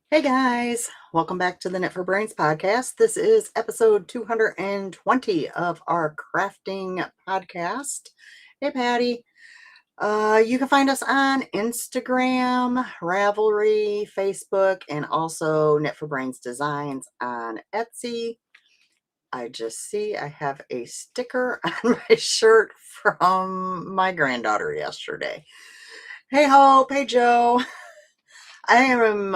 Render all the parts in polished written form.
Hey guys, welcome back to the Knit for Brains podcast. This is episode 220 of our crafting podcast. Hey Patty, you can find us on Instagram, Ravelry, Facebook, and also Knit for Brains Designs on Etsy. I just see I have a sticker on my shirt from my granddaughter yesterday. Hey Hope, hey Joe. I am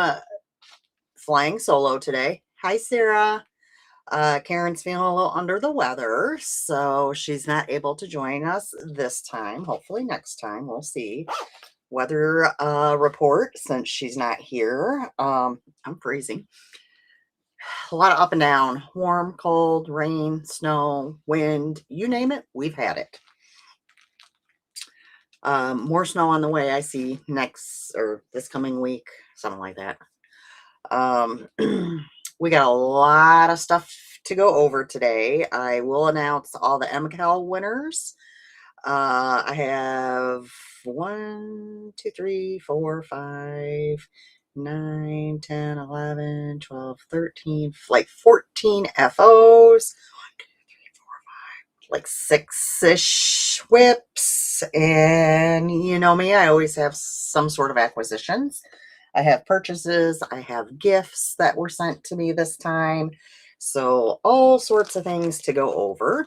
flying solo today. Hi Sarah. Karen's feeling a little under the weather, so she's not able to join us this time. Hopefully next time, we'll see. Weather report since she's not here. I'm freezing. A lot of up and down. Warm, cold, rain, snow, wind, you name it, we've had it. More snow on the way, I see next or this coming week, something like that. We got a lot of stuff to go over today. I will announce all the MCAL winners. I have 1, 2, 3, 4, 5, 9, 10, 11, 12, 13, like 14 FOs, like 6-ish whips. And you know me, I always have some sort of acquisitions. I have purchases, I have gifts that were sent to me this time. So all sorts of things to go over.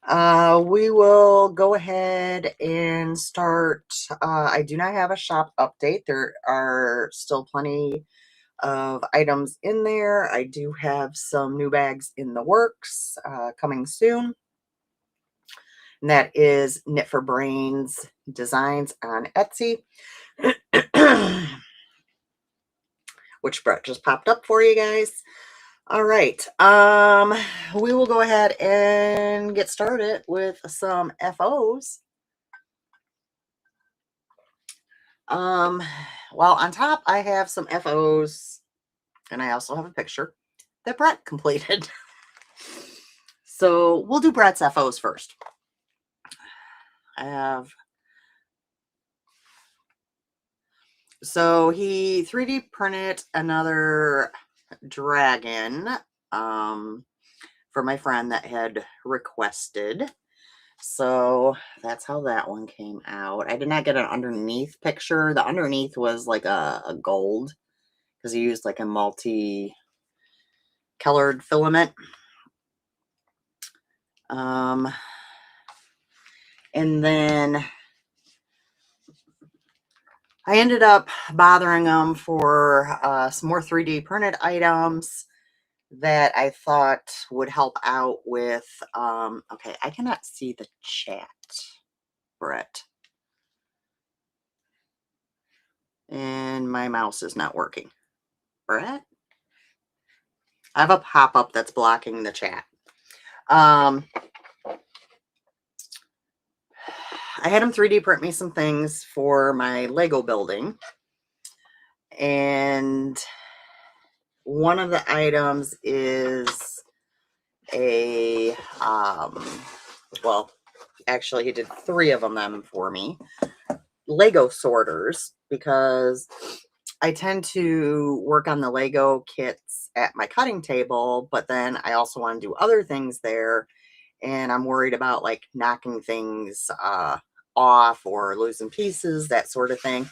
We will go ahead and start. I do not have a shop update. There are still plenty of items in there. I do have some new bags in the works coming soon. And that is Knit for Brains Designs on Etsy. Which just popped up for you guys. All right. We will go ahead and get started with some FOs. Well, on top, I have some FOs, and I also have a picture that Brett completed. So we'll do Brett's FOs first. So he 3D printed another dragon for my friend that had requested. So that's how that one came out. I did not get an underneath picture. The underneath was like a gold because he used like a multi-colored filament. And then I ended up bothering him for some more 3D printed items that I thought would help out with, okay, I cannot see the chat, Brett. And my mouse is not working. Brett? I have a pop-up that's blocking the chat. I had him 3D print me some things for my Lego building. And one of the items is a, well, actually he did 3 of them for me. Lego sorters, because I tend to work on the Lego kits at my cutting table, but then I also want to do other things there. And I'm worried about like knocking things off or losing pieces, that sort of thing.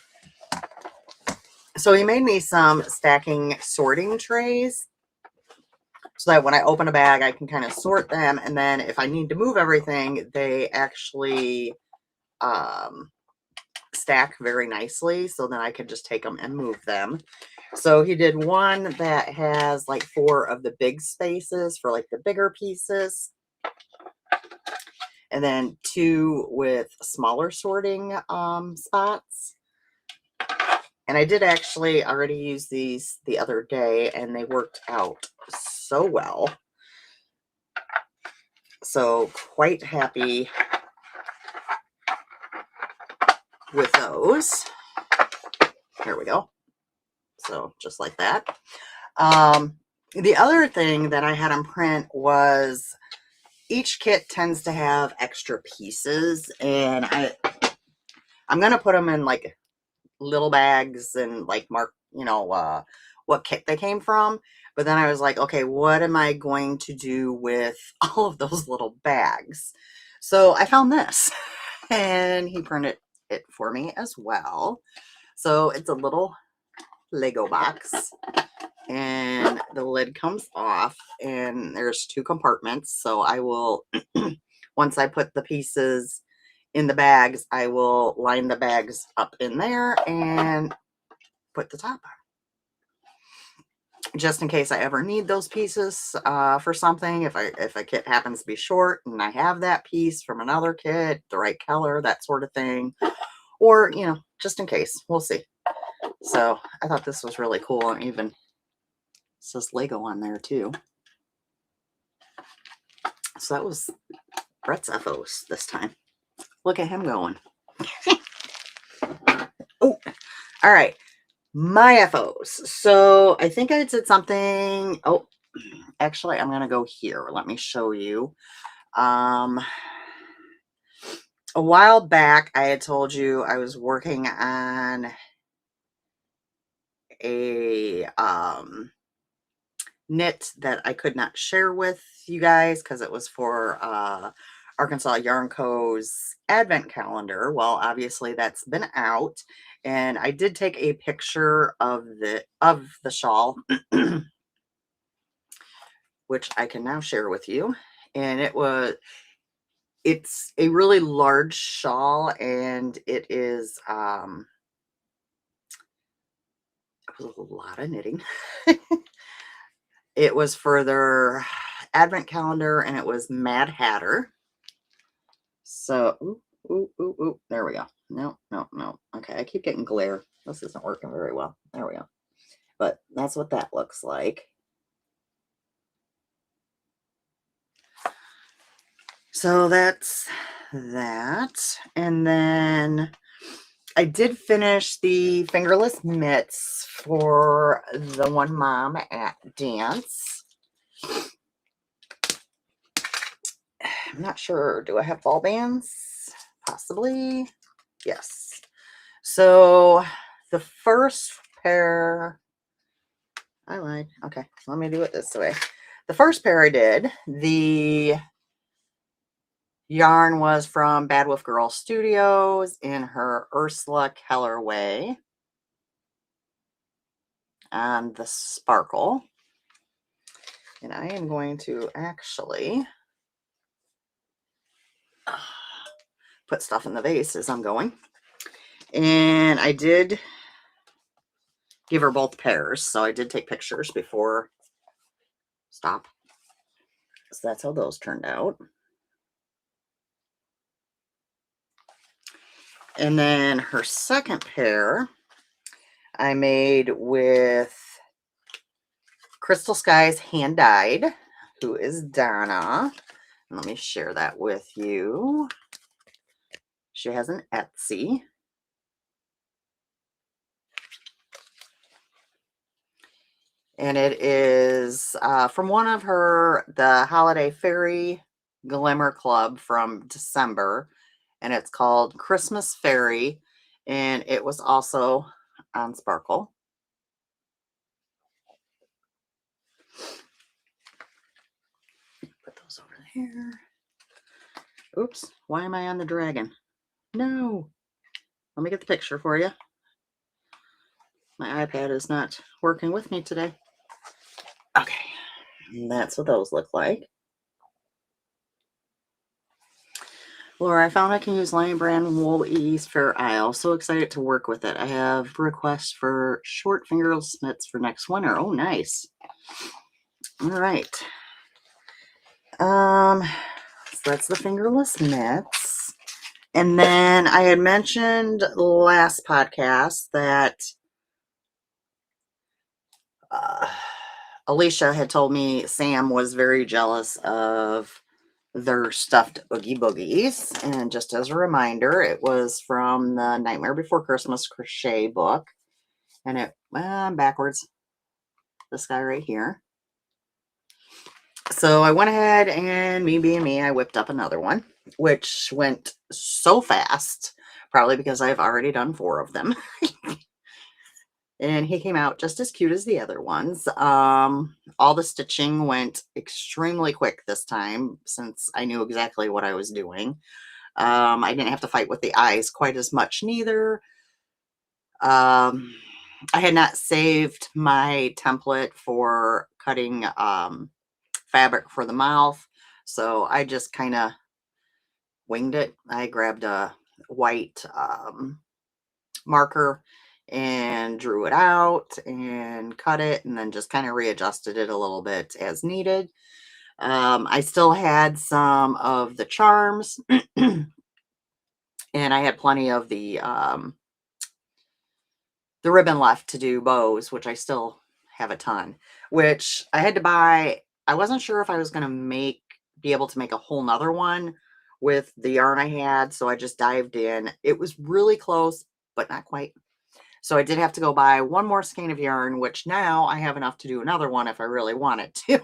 So he made me some stacking sorting trays so that when I open a bag, I can kind of sort them. And then if I need to move everything, they actually stack very nicely. So then I could just take them and move them. So he did one that has like 4 of the big spaces for like the bigger pieces. And then 2 with smaller sorting spots. And I did actually already use these the other day, and they worked out so well. So quite happy with those. There we go. So just like that. The other thing that I had him print was each kit tends to have extra pieces, and I'm going to put them in like little bags and like mark, what kit they came from. But then I was like, okay, what am I going to do with all of those little bags? So I found this and he printed it for me as well. So it's a little Lego box and the lid comes off and there's 2 compartments. So I will, once I put the pieces in the bags, I will line the bags up in there and put the top on. Just in case I ever need those pieces for something. If a kit happens to be short and I have that piece from another kit, the right color, that sort of thing. Or, you know, just in case. We'll see. So I thought this was really cool. And even says Lego on there too. So that was Brett's FOs this time. Look at him going. Oh, all right. My FOs. So I think I did something. Oh, actually, I'm going to go here. Let me show you. A while back, I had told you I was working on a knit that I could not share with you guys because it was for Arkansas Yarn Co.'s advent calendar. Well, obviously that's been out, and I did take a picture of the shawl, which I can now share with you. And it's a really large shawl, and it is it was a lot of knitting. It was for their advent calendar, and it was Mad Hatter. So, there we go. No. Okay, I keep getting glare. This isn't working very well. There we go. But that's what that looks like. So that's that. And then I did finish the fingerless mitts for the one mom at dance. I'm not sure. Do I have ball bands? Possibly. Yes. So the first pair, I lied. Okay, let me do it this way. The first pair I did, the yarn was from Bad Wolf Girl Studios in her Ursula colorway on the sparkle. And I am going to actually put stuff in the vase as I'm going. And I did give her both pairs, so I did take pictures before. Stop. So that's how those turned out. And then her second pair I made with Crystal Skies hand dyed, who is Donna. Let me share that with you. She has an Etsy. And it is from one of the Holiday Fairy Glimmer Club from December. And it's called Christmas Fairy. And it was also on Sparkle. Put those over there. Oops, why am I on the dragon? No. Let me get the picture for you. My iPad is not working with me today. Okay, and that's what those look like. Laura, I found I can use Lion Brand Wool Ease Fair Isle. So excited to work with it. I have requests for short fingerless mitts for next winter. Oh, nice. All right. So that's the fingerless mitts. And then I had mentioned last podcast that Alicia had told me Sam was very jealous of their stuffed Oogie Boogies. And just as a reminder, it was from the Nightmare Before Christmas crochet book. And it went backwards. This guy right here. So I went ahead and me being me, I whipped up another one, which went so fast, probably because I've already done 4 of them. and he came out just as cute as the other ones. All the stitching went extremely quick this time since I knew exactly what I was doing. I didn't have to fight with the eyes quite as much neither. I had not saved my template for cutting fabric for the mouth, so I just kind of winged it. I grabbed a white marker and drew it out and cut it, and then just kind of readjusted it a little bit as needed. I still had some of the charms and I had plenty of the ribbon left to do bows, which I still have a ton, which I had to buy. I wasn't sure if I was going to be able to make a whole nother one with the yarn I had. So I just dived in. It was really close, but not quite. So I did have to go buy one more skein of yarn, which now I have enough to do another one if I really wanted to.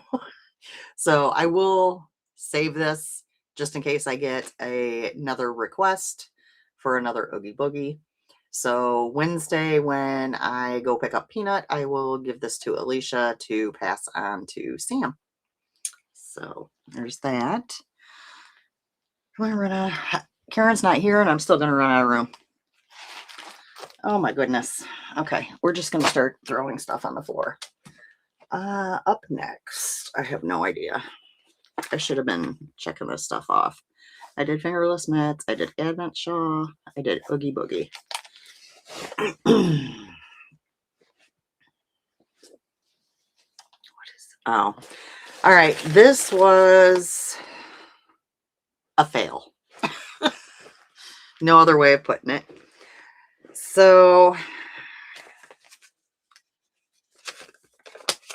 So I will save this just in case I get another request for another Oogie Boogie. So Wednesday, when I go pick up Peanut, I will give this to Alicia to pass on to Sam. So there's that. Karen's not here, and I'm still going to run out of room. Oh my goodness. Okay, we're just going to start throwing stuff on the floor. Up next, I have no idea. I should have been checking this stuff off. I did fingerless mitts. I did Advent Shaw. I did Oogie Boogie. Oh, all right. This was a fail. No other way of putting it. So,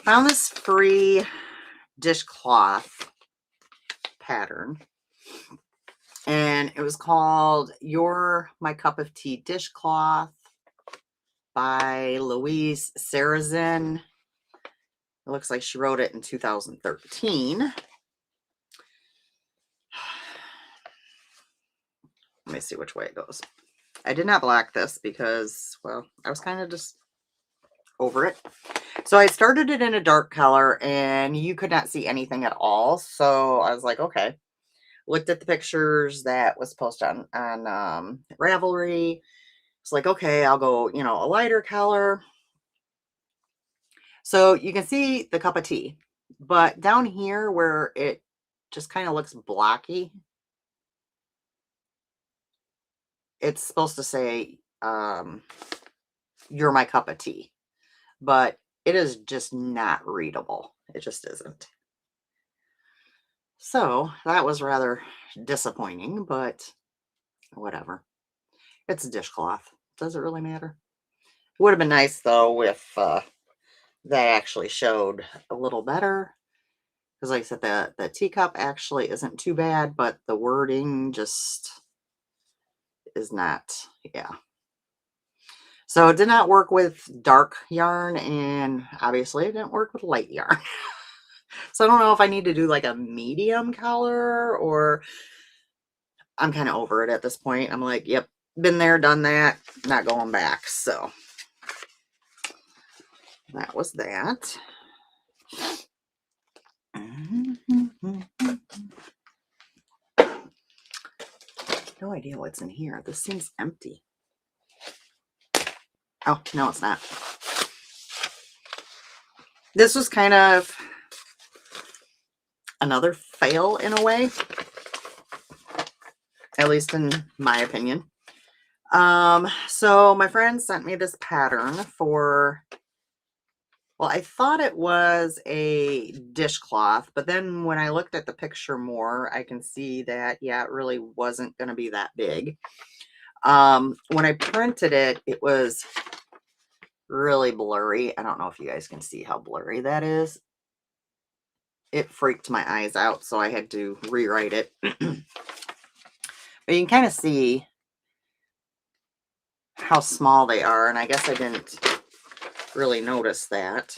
found this free dishcloth pattern, and it was called You're My Cup of Tea Dishcloth by Louise Sarrazin. It looks like she wrote it in 2013. Let me see which way it goes. I did not black this because, well, I was kind of just over it. So I started it in a dark color and you could not see anything at all. So I was like, okay. Looked at the pictures that was posted on Ravelry. It's like, okay, I'll go, a lighter color. So you can see the cup of tea, but down here where it just kind of looks blocky, it's supposed to say, you're my cup of tea, but it is just not readable. It just isn't. So that was rather disappointing, but whatever. It's a dishcloth. Does it really matter? It would have been nice though if that actually showed a little better. Because like I said, the teacup actually isn't too bad, but the wording just is not, yeah. So it did not work with dark yarn, and obviously it didn't work with light yarn. So I don't know if I need to do like a medium color, or I'm kind of over it at this point. I'm like, yep, been there, done that, not going back. So that was that. No idea what's in here. This seems empty. Oh, no, it's not. This was kind of another fail in a way, at least in my opinion. So my friend sent me this pattern for, well, I thought it was a dishcloth, but then when I looked at the picture more, I can see that, yeah, it really wasn't going to be that big. When I printed it, it was really blurry. I don't know if you guys can see how blurry that is. It freaked my eyes out, so I had to rewrite it. But you can kind of see how small they are, and I guess I didn't really notice that.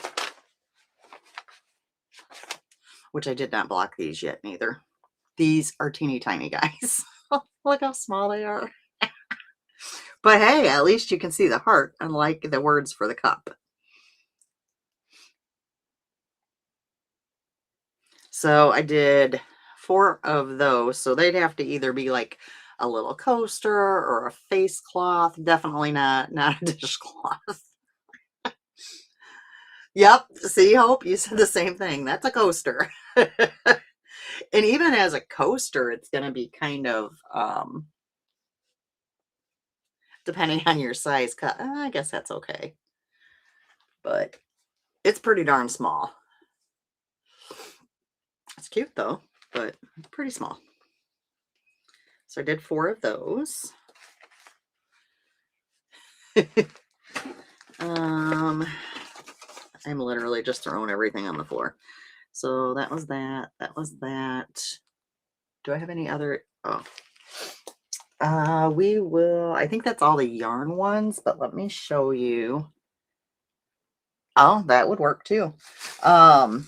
Which I did not block these yet neither. These are teeny tiny guys. Look how small they are. But hey, at least you can see the heart, unlike the words for the cup. So I did 4 of those. So they'd have to either be like a little coaster or a face cloth. Definitely not a dishcloth. Yep. See, Hope, you said the same thing. That's a coaster. And even as a coaster, it's going to be kind of, depending on your size cut. I guess that's okay. But it's pretty darn small. It's cute though, but pretty small. So I did 4 of those. I'm literally just throwing everything on the floor. So that was that. That was that. Do I have any other? Oh, we will. I think that's all the yarn ones, but let me show you. Oh, that would work too. I'd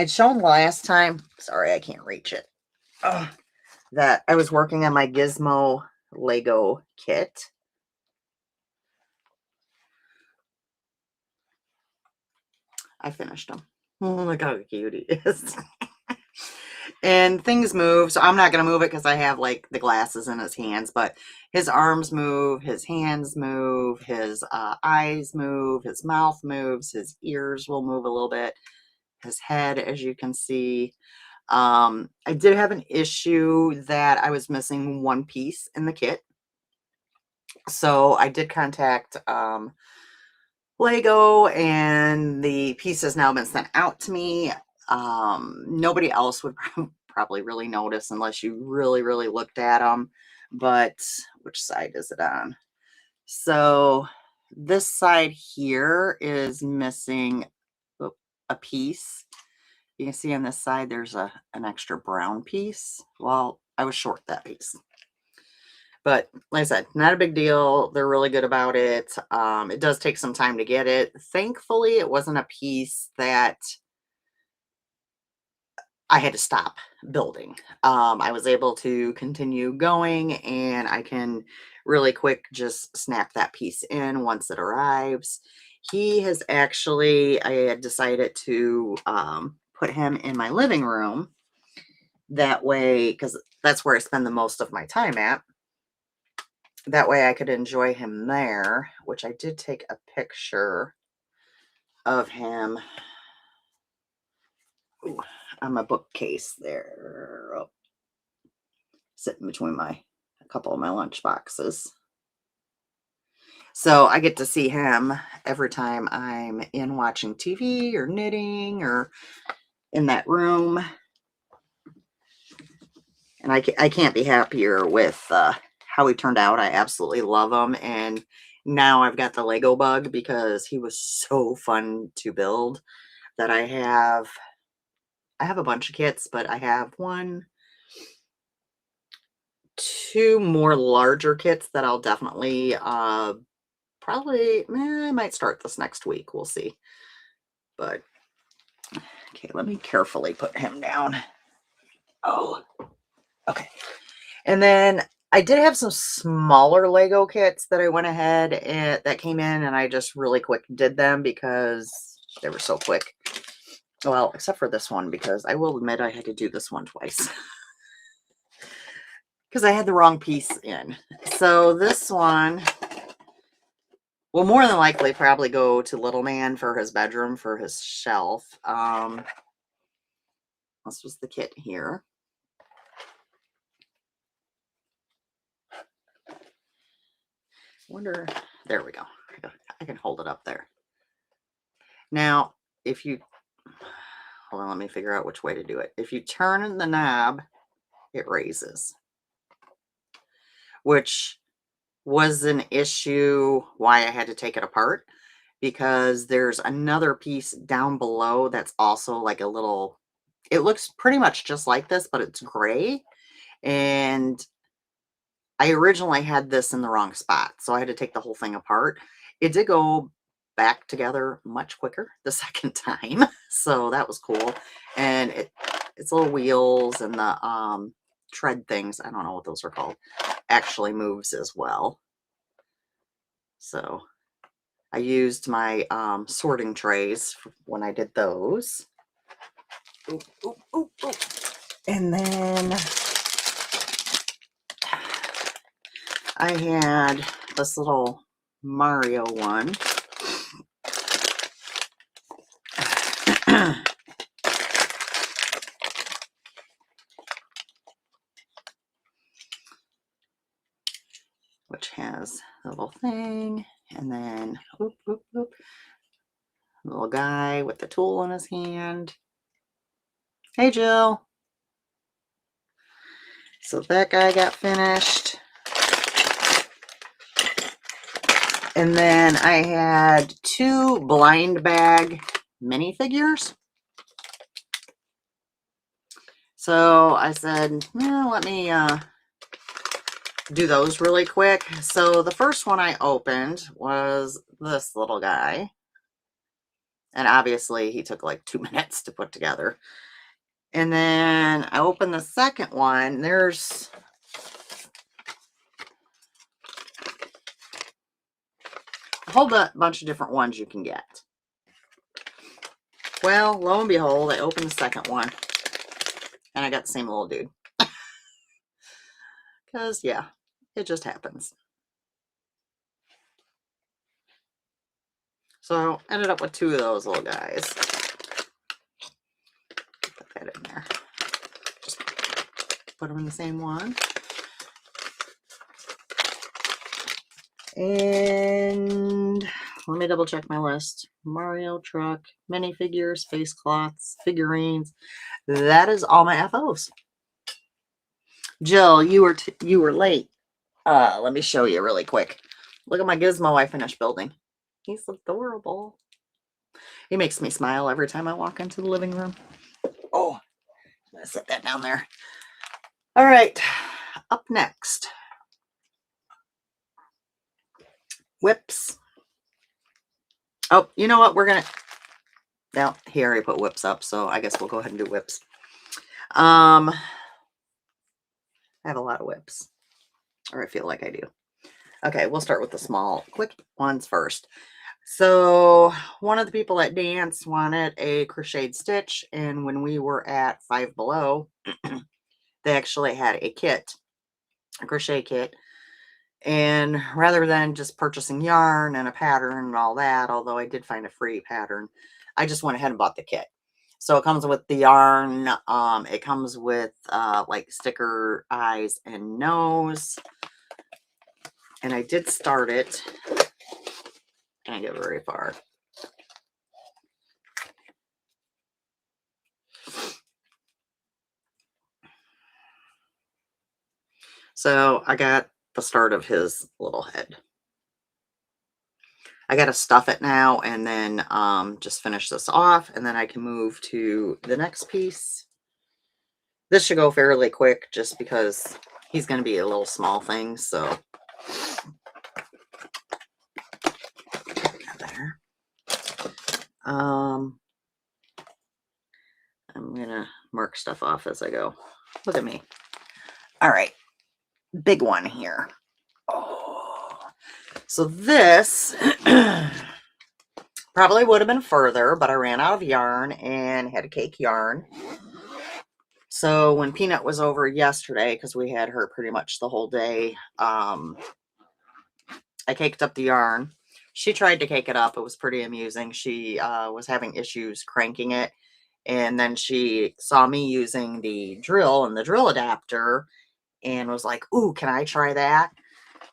shown last time. Sorry, I can't reach it. That I was working on my Gizmo Lego kit. I finished them. Look how cute he is. And things move, so I'm not going to move it because I have like the glasses in his hands, but his arms move, his hands move, his eyes move, his mouth moves, his ears will move a little bit, his head, as you can see. I did have an issue that I was missing one piece in the kit. So I did contact Lego, and the piece has now been sent out to me. Nobody else would probably really notice unless you really looked at them. But which side is it on? So this side here is missing a piece. You can see on this side there's an extra brown piece. Well, I was short that piece. But like I said, not a big deal. They're really good about it. It does take some time to get it. Thankfully, it wasn't a piece that I had to stop building. I was able to continue going, and I can really quick just snap that piece in once it arrives. He has actually, I had decided to put him in my living room. That way, because that's where I spend the most of my time at. That way I could enjoy him there, which I did take a picture of him on my bookcase there, sitting between a couple of my lunch boxes. So I get to see him every time I'm in watching TV or knitting or in that room. And I can't be happier with how he turned out. I absolutely love him. And now I've got the Lego bug because he was so fun to build that I have a bunch of kits, but I have 2 more larger kits that I'll definitely probably I might start this next week. We'll see. But okay, let me carefully put him down. Oh, okay. And then I did have some smaller Lego kits that I went ahead and that came in, and I just really quick did them because they were so quick. Well, except for this one, because I will admit I had to do this one twice because I had the wrong piece in. So this one will more than likely probably go to Little Man for his bedroom, for his shelf. This was the kit here. Wonder, there we go. I can hold it up there. Now, if you, hold on, let me figure out which way to do it. If you turn the knob, it raises, which was an issue why I had to take it apart, because there's another piece down below that's also like a little, it looks pretty much just like this, but it's gray. And I originally had this in the wrong spot, so I had to take the whole thing apart. It did go back together much quicker the second time, so that was cool. And its little wheels and the tread things, I don't know what those are called, actually moves as well. So I used my sorting trays when I did those. Oop, oop, oop, oop. And then I had this little Mario one. Which has a little thing, and then whoop, whoop, whoop, little guy with the tool in his hand. Hey, Jill. So that guy got finished. And then I had 2 blind bag minifigures. So I said, well, let me do those really quick. So the first one I opened was this little guy. And obviously he took like 2 minutes to put together. And then I opened the second one. There's a whole bunch of different ones you can get. Well, lo and behold, I opened the second one. And I got the same little dude. Because, yeah, it just happens. So I ended up with 2 of those little guys. Put that in there. Just put them in the same one. And let me double check my list. Mario truck, minifigures, face cloths, figurines. That is all my FOs. Jill, you were late. Let me show you really quick. Look at my gizmo I finished building. He's adorable. He makes me smile every time I walk into the living room. Oh, I'm gonna set that down there. All right, up next. Whips. Oh, you know what? We're gonna. Now, he already put whips up, so I guess we'll go ahead and do whips. I have a lot of whips, or I feel like I do. Okay, we'll start with the small, quick ones first. So one of the people at dance wanted a crocheted stitch, and when we were at Five Below, they actually had a kit, a crochet kit. And rather than just purchasing yarn and a pattern and all that, although I did find a free pattern, I just went ahead and bought the kit. So it comes with the yarn. It comes with like sticker eyes and nose. And I did start it. Can't get very far. So I got the start of his little head. I got to stuff it now and then just finish this off, and then I can move to the next piece. This should go fairly quick just because he's going to be a little small thing. So there. I'm going to mark stuff off as I go. Look at me. All right. Big one here. Oh. So this probably would have been further, but I ran out of yarn and had to cake yarn. So when Peanut was over yesterday, because we had her pretty much the whole day, I caked up the yarn. She tried to cake it up. It was pretty amusing. She was having issues cranking it. And then she saw me using the drill and the drill adapter and was like, ooh, can I try that?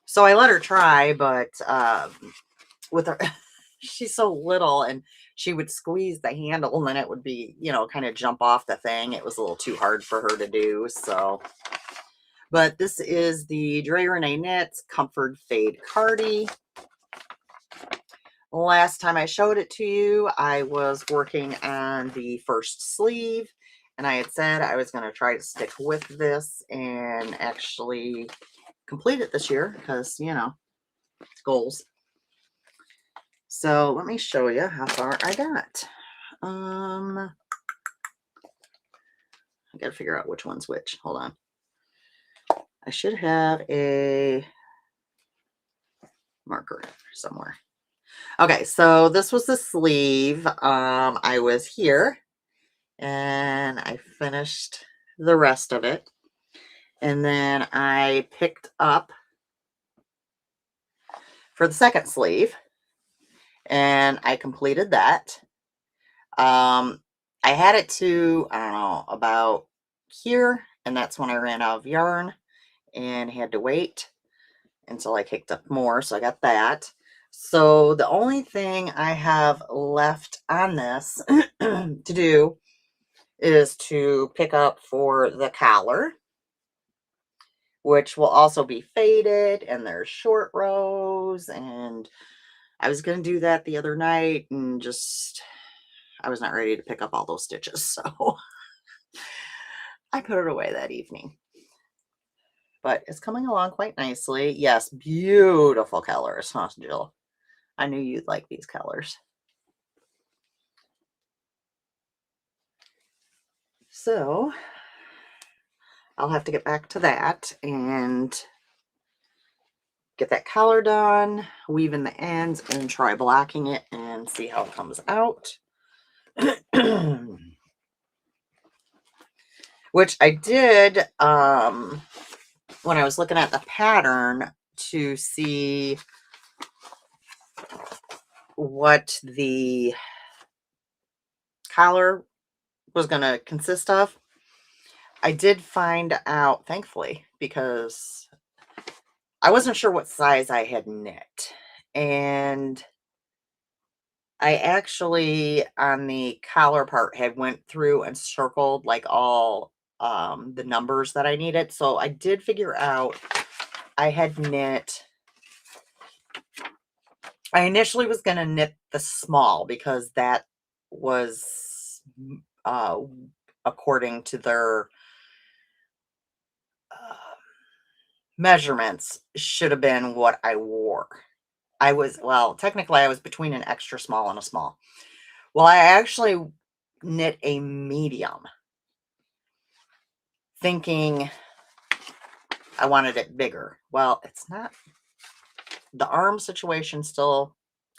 So I let her try, but with her, she's so little and she would squeeze the handle and then it would be, you know, kind of jump off the thing. It was a little too hard for her to do. So, but this is the Dre Renee Knits Comfort Fade Cardi. Last time I showed it to you, I was working on the first sleeve and I had said I was going to try to stick with this and actually complete it this year because, you know, goals. So let me show you how far I got. I got to figure out which one's which. Hold on. I should have a marker somewhere. Okay, so this was the sleeve. I was here and I finished the rest of it. And then I picked up for the second sleeve and I completed that. I had it to, I don't know, about here, and that's when I ran out of yarn and had to wait until I picked up more. So I got that. So the only thing I have left on this to do is to pick up for the collar, which will also be faded, and there's short rows. And I was going to do that the other night and just, I was not ready to pick up all those stitches. So I put it away that evening. But it's coming along quite nicely. Yes, beautiful colors, huh, Jill? I knew you'd like these colors. So I'll have to get back to that and get that collar done, weave in the ends, and try blocking it and see how it comes out. Which I did when I was looking at the pattern to see what the collar was going to consist of. I did find out, thankfully, because I wasn't sure what size I had knit. And I actually, on the collar part, had went through and circled like all the numbers that I needed. So I did figure out I had knit. I initially was going to knit the small because that was according to their measurements, should have been what I wore. Well, technically I was between an extra small and a small. Well, I actually knit a medium, thinking I wanted it bigger. Well, it's not. The arm situation still,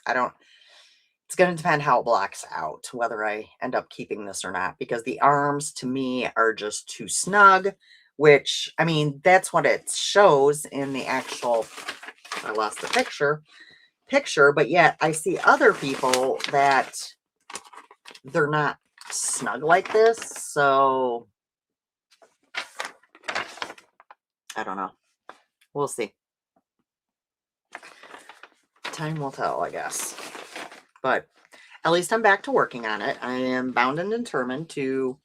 it's going to depend how it blocks out, whether I end up keeping this or not, because the arms to me are just too snug, which, I mean, that's what it shows in the actual, I lost the picture, but yet I see other people that they're not snug like this. So I don't know. We'll see. Time will tell, I guess. But at least I'm back to working on it. I am bound and determined to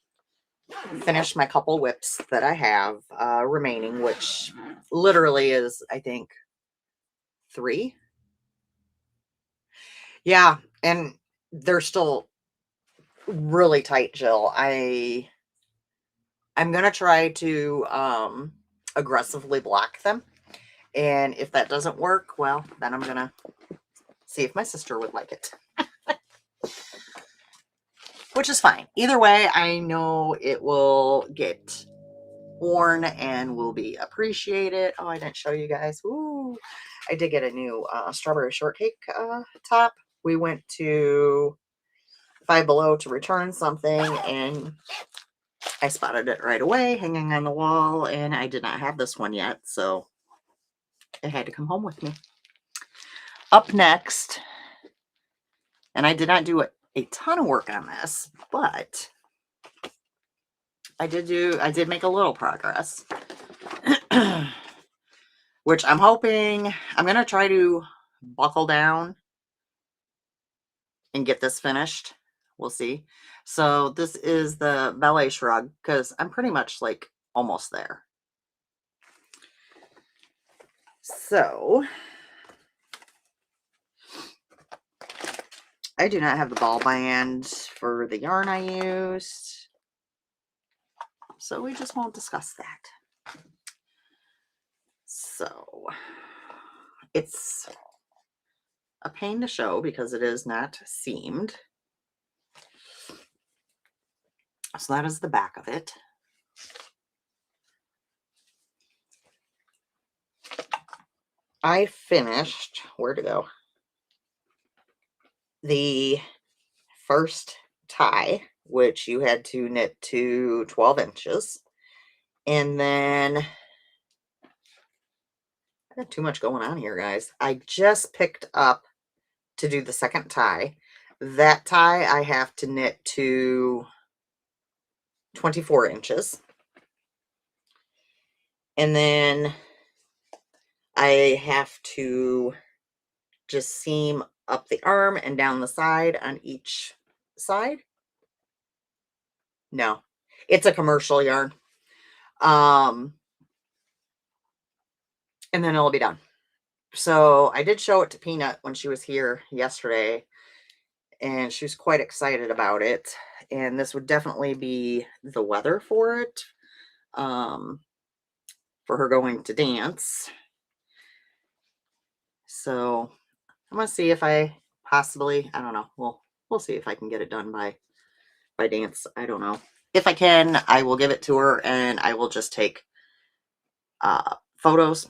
finish my couple whips that I have remaining, which literally is, I think, 3. Yeah, and they're still really tight, Jill. I'm gonna try to aggressively block them, and if that doesn't work, well, then I'm gonna see if my sister would like it. Which is fine. Either way, I know it will get worn and will be appreciated. Oh, I didn't show you guys. Ooh, I did get a new strawberry shortcake top. We went to Five Below to return something, and I spotted it right away hanging on the wall, and I did not have this one yet, so it had to come home with me. Up next, and I did not do a ton of work on this, but I did make a little progress. Which I'm hoping, I'm going to try to buckle down and get this finished. We'll see. So this is the ballet shrug, because I'm pretty much like almost there. So I do not have the ball band for the yarn I used, so we just won't discuss that. So it's a pain to show because it is not seamed. So that is the back of it. I finished, where to go? the first tie, which you had to knit to 12 inches. And then I got too much going on here, guys. I just picked up to do the second tie. That tie I have to knit to 24 inches. And then I have to just seam up the arm and down the side on each side. No, it's a commercial yarn. And then it'll be done. So I did show it to Peanut when she was here yesterday, and she was quite excited about it. And this would definitely be the weather for it, for her going to dance. So I'm gonna see if I possibly, I don't know. We'll see if I can get it done by dance. I don't know. If I can, I will give it to her and I will just take photos.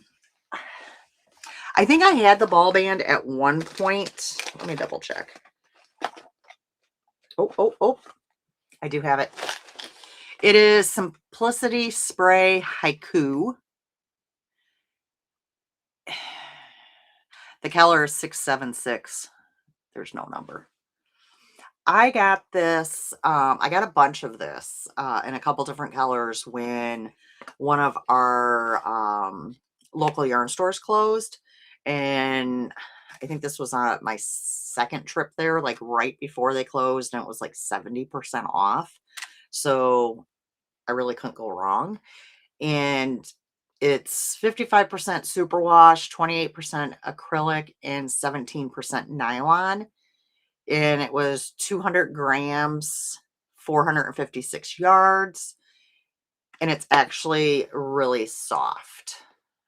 I think I had the ball band at one point. Let me double check. Oh. I do have it. It is Simplicity Spray Haiku. The color is 676. There's no number. I got this, I got a bunch of this in a couple different colors when one of our local yarn stores closed. And I think this was on my second trip there, like right before they closed, and it was like 70% off. So I really couldn't go wrong. And it's 55% superwash, 28% acrylic, and 17% nylon. And it was 200 grams, 456 yards. And it's actually really soft,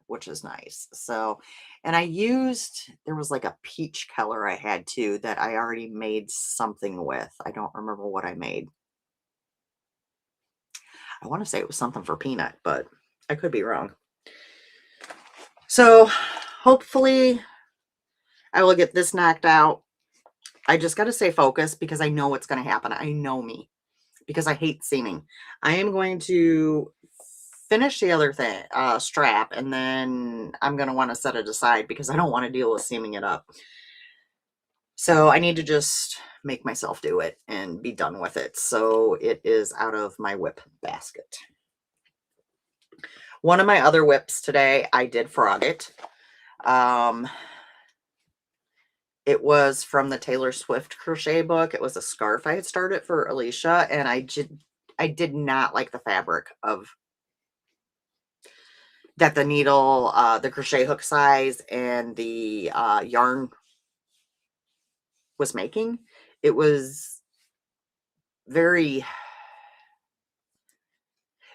which is nice. So, and I used, there was like a peach color I had too that I already made something with. I don't remember what I made. I want to say it was something for Peanut, but I could be wrong. So hopefully I will get this knocked out. I just got to stay focused because I know what's going to happen. I know me because I hate seaming. I am going to finish the other thing, strap, and then I'm going to want to set it aside because I don't want to deal with seaming it up. So I need to just make myself do it and be done with it. So it is out of my whip basket. One of my other whips today, I did frog it. It was from the Taylor Swift crochet book. It was a scarf I had started for Alicia, and I did not like the fabric of that the needle, the crochet hook size and the yarn was making. It was very,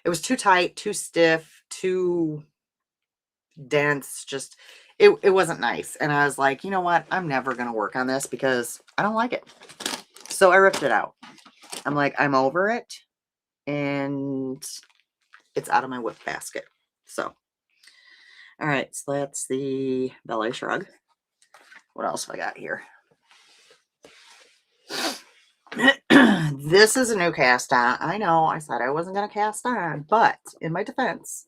it was too tight, too stiff, too dense, just it wasn't nice. And I was like, you know what, I'm never gonna work on this because I don't like it. So I ripped it out. I'm like, I'm over it, and it's out of my whip basket. So all right, so that's the ballet shrug. What else have I got here? This is a new cast on. I know I said I wasn't going to cast on, but in my defense,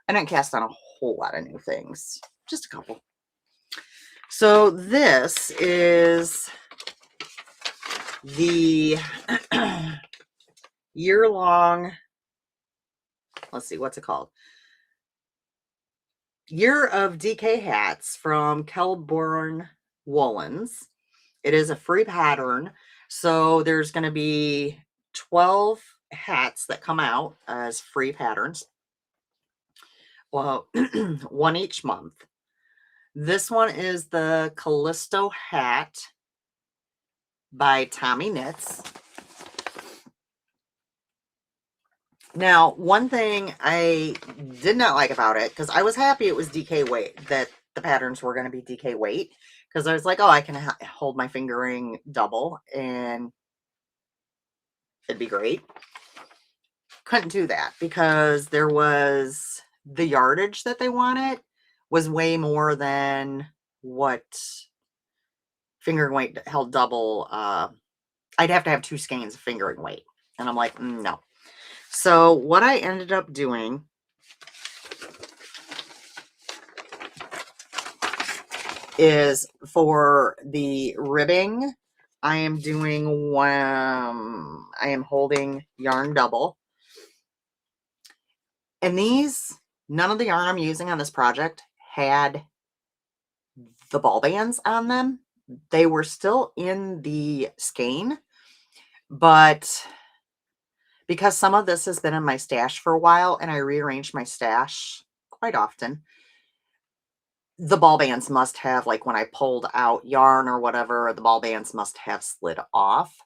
I didn't cast on a whole lot of new things, just a couple. So this is the year-long, let's see, what's it called? Year of DK Hats from Kelbourne Woolens. It is a free pattern. So there's going to be 12 hats that come out as free patterns. Well, one each month. This one is the Callisto hat by Tommy Knits. Now, one thing I did not like about it, because I was happy it was DK weight, that the patterns were going to be DK weight, because I was like, oh, I can hold my fingering double and it'd be great. Couldn't do that because there was the yardage that they wanted was way more than what fingering weight held double. I'd have to have 2 skeins of fingering weight. And I'm like, no. So what I ended up doing is for the ribbing, I am doing I am holding yarn double. And none of the yarn I'm using on this project had the ball bands on them. They were still in the skein, but because some of this has been in my stash for a while and I rearrange my stash quite often, the ball bands must have, like when I pulled out yarn or whatever, the ball bands must have slid off.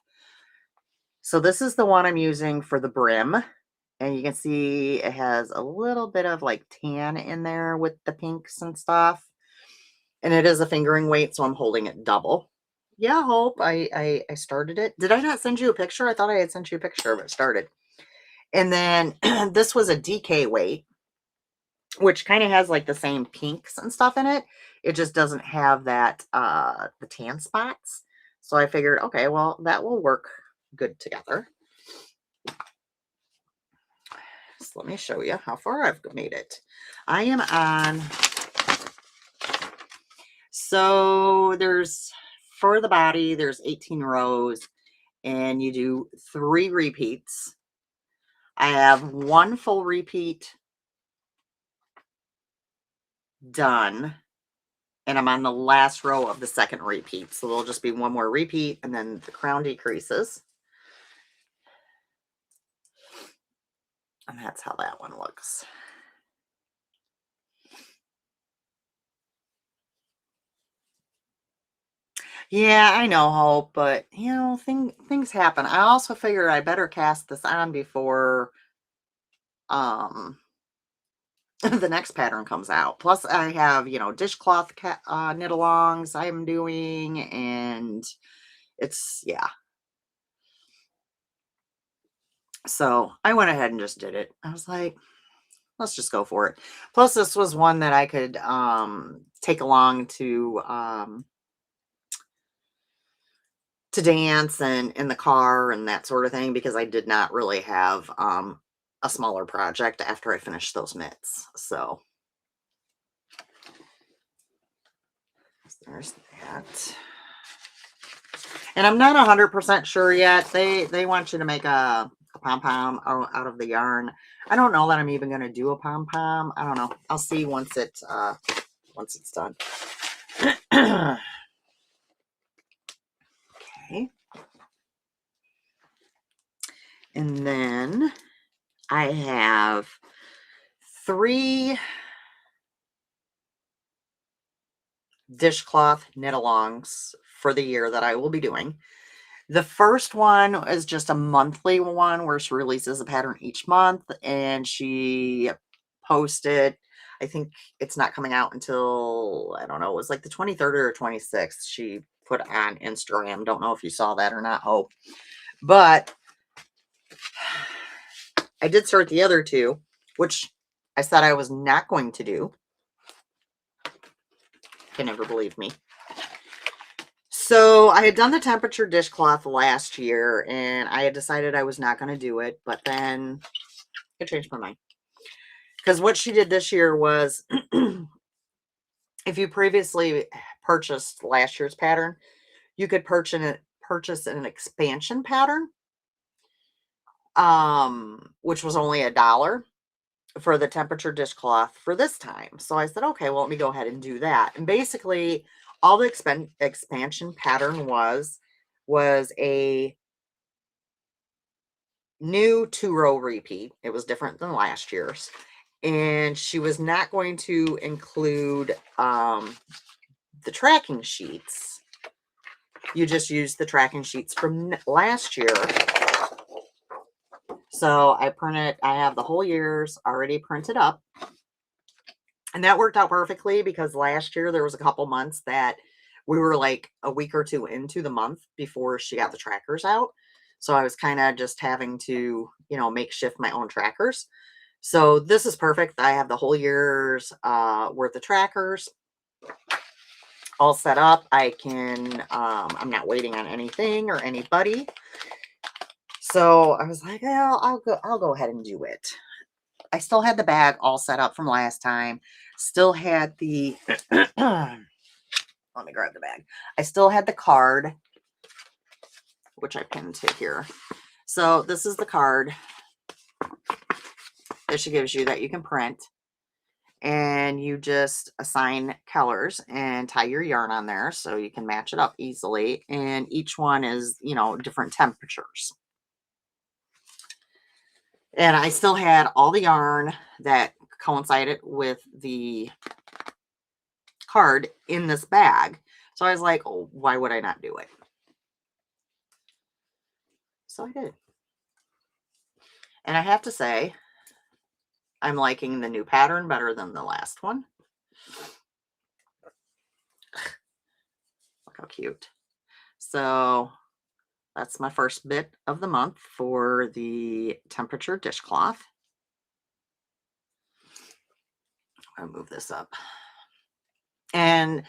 So this is the one I'm using for the brim. And you can see it has a little bit of like tan in there with the pinks and stuff. And it is a fingering weight, so I'm holding it double. Yeah, Hope, I started it. Did I not send you a picture? I thought I had sent you a picture of it started. And then this was a DK weight, which kind of has like the same pinks and stuff in it. It just doesn't have that, the tan spots. So I figured, okay, well, that will work good together. So let me show you how far I've made it. I am on, so for the body, there's 18 rows and you do 3 repeats. I have 1 full repeat done, and I'm on the last row of the second repeat. So there'll just be 1 more repeat and then the crown decreases. And that's how that one looks. Yeah, I know, Hope, but you know, things happen. I also figured I better cast this on before the next pattern comes out. Plus I have, you know, dishcloth knit alongs I'm doing, and yeah. So I went ahead and just did it. I was like, let's just go for it. Plus this was one that I could take along to dance and in the car and that sort of thing, because I did not really have a smaller project after I finished those mitts. So there's that. And I'm not 100% sure yet. They want you to make a pom-pom out of the yarn. I don't know that I'm even going to do a pom-pom. I don't know. I'll see once it's done. Okay. And then I have 3 dishcloth knit alongs for the year that I will be doing. The first one is just a monthly one where she releases a pattern each month, and she posted, I think it's not coming out until, I don't know, it was like the 23rd or 26th she put on Instagram. Don't know if you saw that or not, Hope. But I did start the other 2, which I said I was not going to do. You can never believe me. So I had done the temperature dishcloth last year, and I had decided I was not going to do it, but then I changed my mind. Because what she did this year was, if you previously purchased last year's pattern, you could purchase an expansion pattern, which was only $1 for the temperature dishcloth for this time. So I said, okay, well, let me go ahead and do that. And basically, all the expansion pattern was a new 2-row repeat. It was different than last year's. And she was not going to include the tracking sheets. You just use the tracking sheets from last year. So I have the whole year's already printed up. And that worked out perfectly, because last year there was a couple months that we were like a week or 2 into the month before she got the trackers out. So I was kind of just having to, you know, makeshift my own trackers. So this is perfect. I have the whole year's worth of trackers. all set up. I can, I'm not waiting on anything or anybody. So I was like, well, I'll go ahead and do it. I still had the bag all set up from last time. Still had the, let me grab the bag. I still had the card, which I pinned to here. So this is the card that she gives you that you can print. And you just assign colors and tie your yarn on there so you can match it up easily. And each one is, you know, different temperatures. And I still had all the yarn that coincided with the card in this bag. So I was like, oh, why would I not do it? So I did. And I have to say, I'm liking the new pattern better than the last one. Look how cute. So that's my first bit of the month for the temperature dishcloth. I'll move this up. And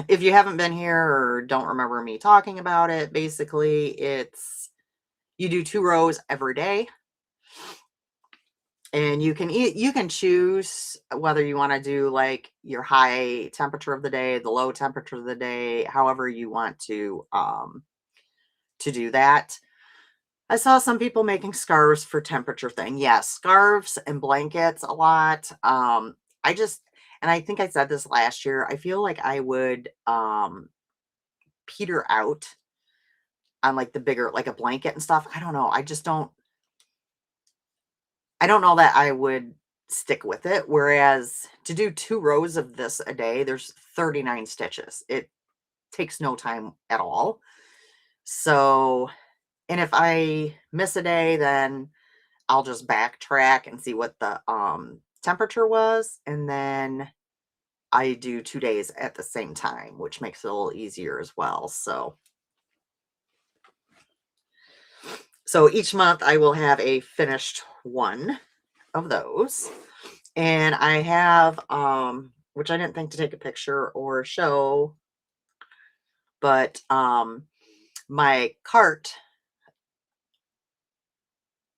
if you haven't been here or don't remember me talking about it, basically it's, you do 2 rows every day. And you can choose whether you want to do like your high temperature of the day, the low temperature of the day, however you want to do that. I saw some people making scarves for temperature thing. Yes, scarves and blankets a lot. And I think I said this last year, I feel like I would peter out on like the bigger, like a blanket and stuff. I don't know. I don't know that I would stick with it. Whereas to do 2 rows of this a day, there's 39 stitches. It takes no time at all. So, and if I miss a day, then I'll just backtrack and see what the temperature was. And then I do 2 days at the same time, which makes it a little easier as well. So each month I will have a finished one of those. And I have, which I didn't think to take a picture or show, but my cart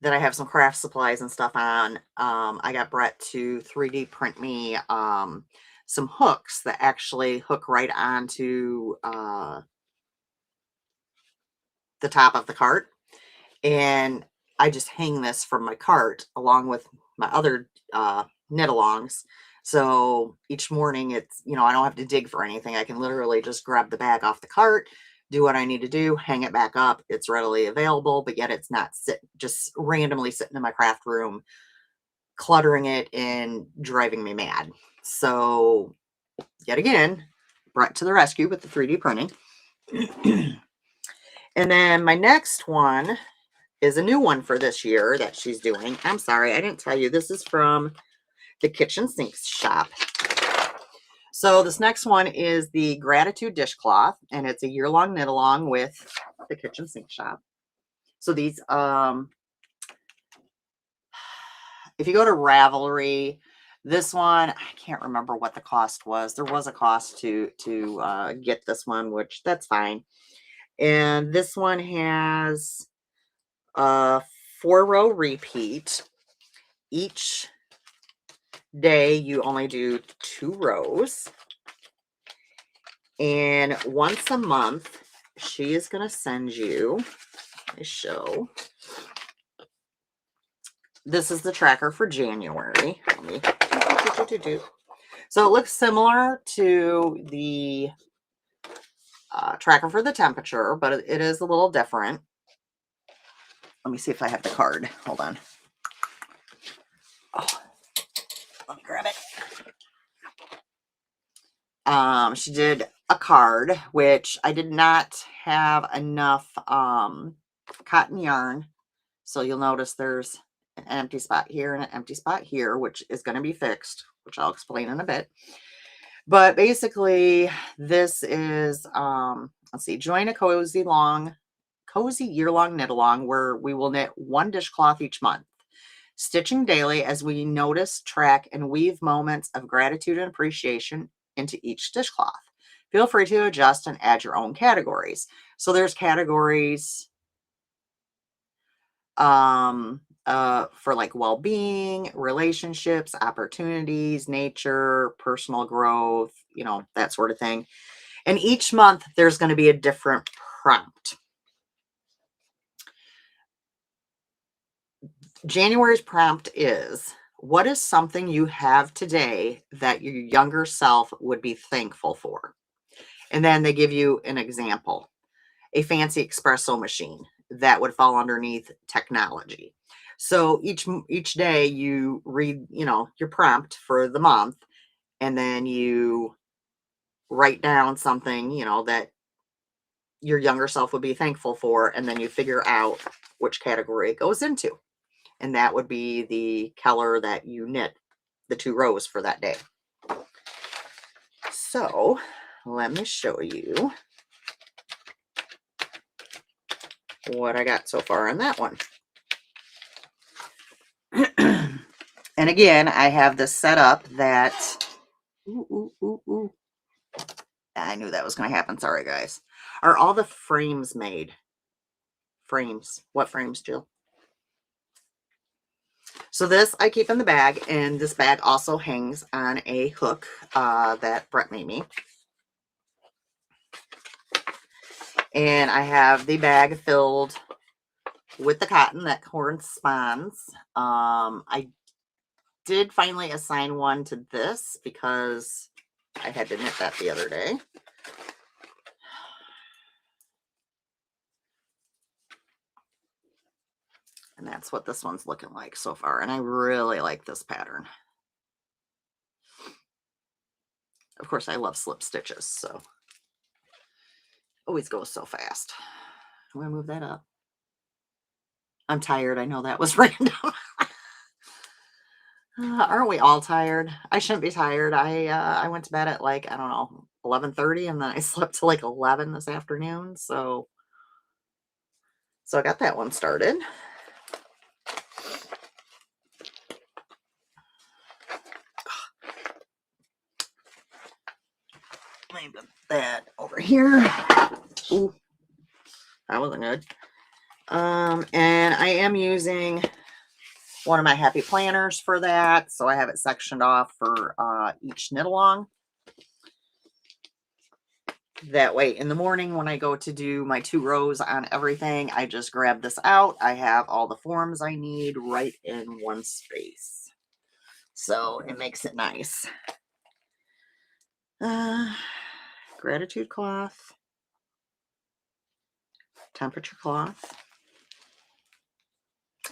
that I have some craft supplies and stuff on, I got Brett to 3D print me some hooks that actually hook right onto the top of the cart. And I just hang this from my cart along with my other knit alongs. So each morning it's, you know, I don't have to dig for anything. I can literally just grab the bag off the cart, do what I need to do, hang it back up. It's readily available, but yet it's not just randomly sitting in my craft room, cluttering it and driving me mad. So yet again, Brett to the rescue with the 3D printing. And then my next one is a new one for this year that she's doing. I'm sorry, I didn't tell you. This is from the Kitchen Sinks shop. So this next one is the Gratitude Dishcloth, and it's a year-long knit along with the Kitchen Sink shop. So these, if you go to Ravelry, this one, I can't remember what the cost was. There was a cost to get this one, which that's fine. And this one has a 4-row repeat. Each day you only do 2 rows. And once a month, she is going to send you a show. This is the tracker for January. So it looks similar to the tracker for the temperature, but it is a little different. Let me see if I have the card. Hold on. Oh, let me grab it. She did a card, which I did not have enough cotton yarn. So you'll notice there's an empty spot here and an empty spot here, which is going to be fixed, which I'll explain in a bit. But basically, this is, let's see, join a cozy year-long knit along where we will knit 1 dishcloth each month, stitching daily as we notice, track, and weave moments of gratitude and appreciation into each dishcloth. Feel free to adjust and add your own categories. So there's categories for like well-being, relationships, opportunities, nature, personal growth, you know, that sort of thing. And each month there's going to be a different prompt. January's prompt is, what is something you have today that your younger self would be thankful for? And then they give you an example. A fancy espresso machine, that would fall underneath technology. So each day you read, you know, your prompt for the month, and then you write down something, you know, that your younger self would be thankful for, and then you figure out which category it goes into. And that would be the color that you knit the 2 rows for that day. So let me show you what I got so far on that one. And again, I have this set up that, I knew that was going to happen. Sorry, guys. Are all the frames made? Frames. What frames, Jill? So this I keep in the bag, and this bag also hangs on a hook that Brett made me. And I have the bag filled with the cotton that corresponds. I did finally assign one to this because I had to knit that the other day. And that's what this one's looking like so far. And I really like this pattern. Of course, I love slip stitches, so always goes so fast. I'm going to move that up. I'm tired. I know that was random. Aren't we all tired? I shouldn't be tired. I went to bed at like, I don't know, 11:30, and then I slept till like 11 this afternoon. So I got that one started. Let me put that over here. Ooh, that wasn't good. And I am using one of my happy planners for that. So I have it sectioned off for each knit along. That way in the morning when I go to do my 2 rows on everything, I just grab this out. I have all the forms I need right in one space. So it makes it nice. Gratitude cloth. Temperature cloth.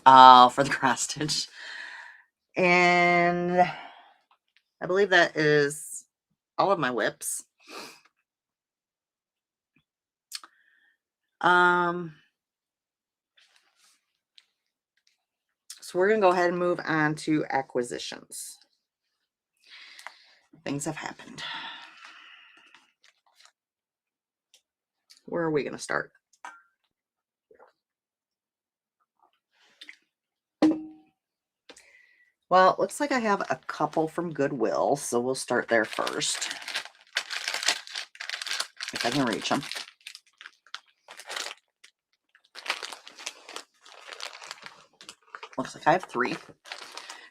For the cross stitch. And I believe that is all of my whips. So we're going to go ahead and move on to acquisitions. Things have happened. Where are we going to start? Well, it looks like I have a couple from Goodwill, so we'll start there first. If I can reach them. Looks like I have 3.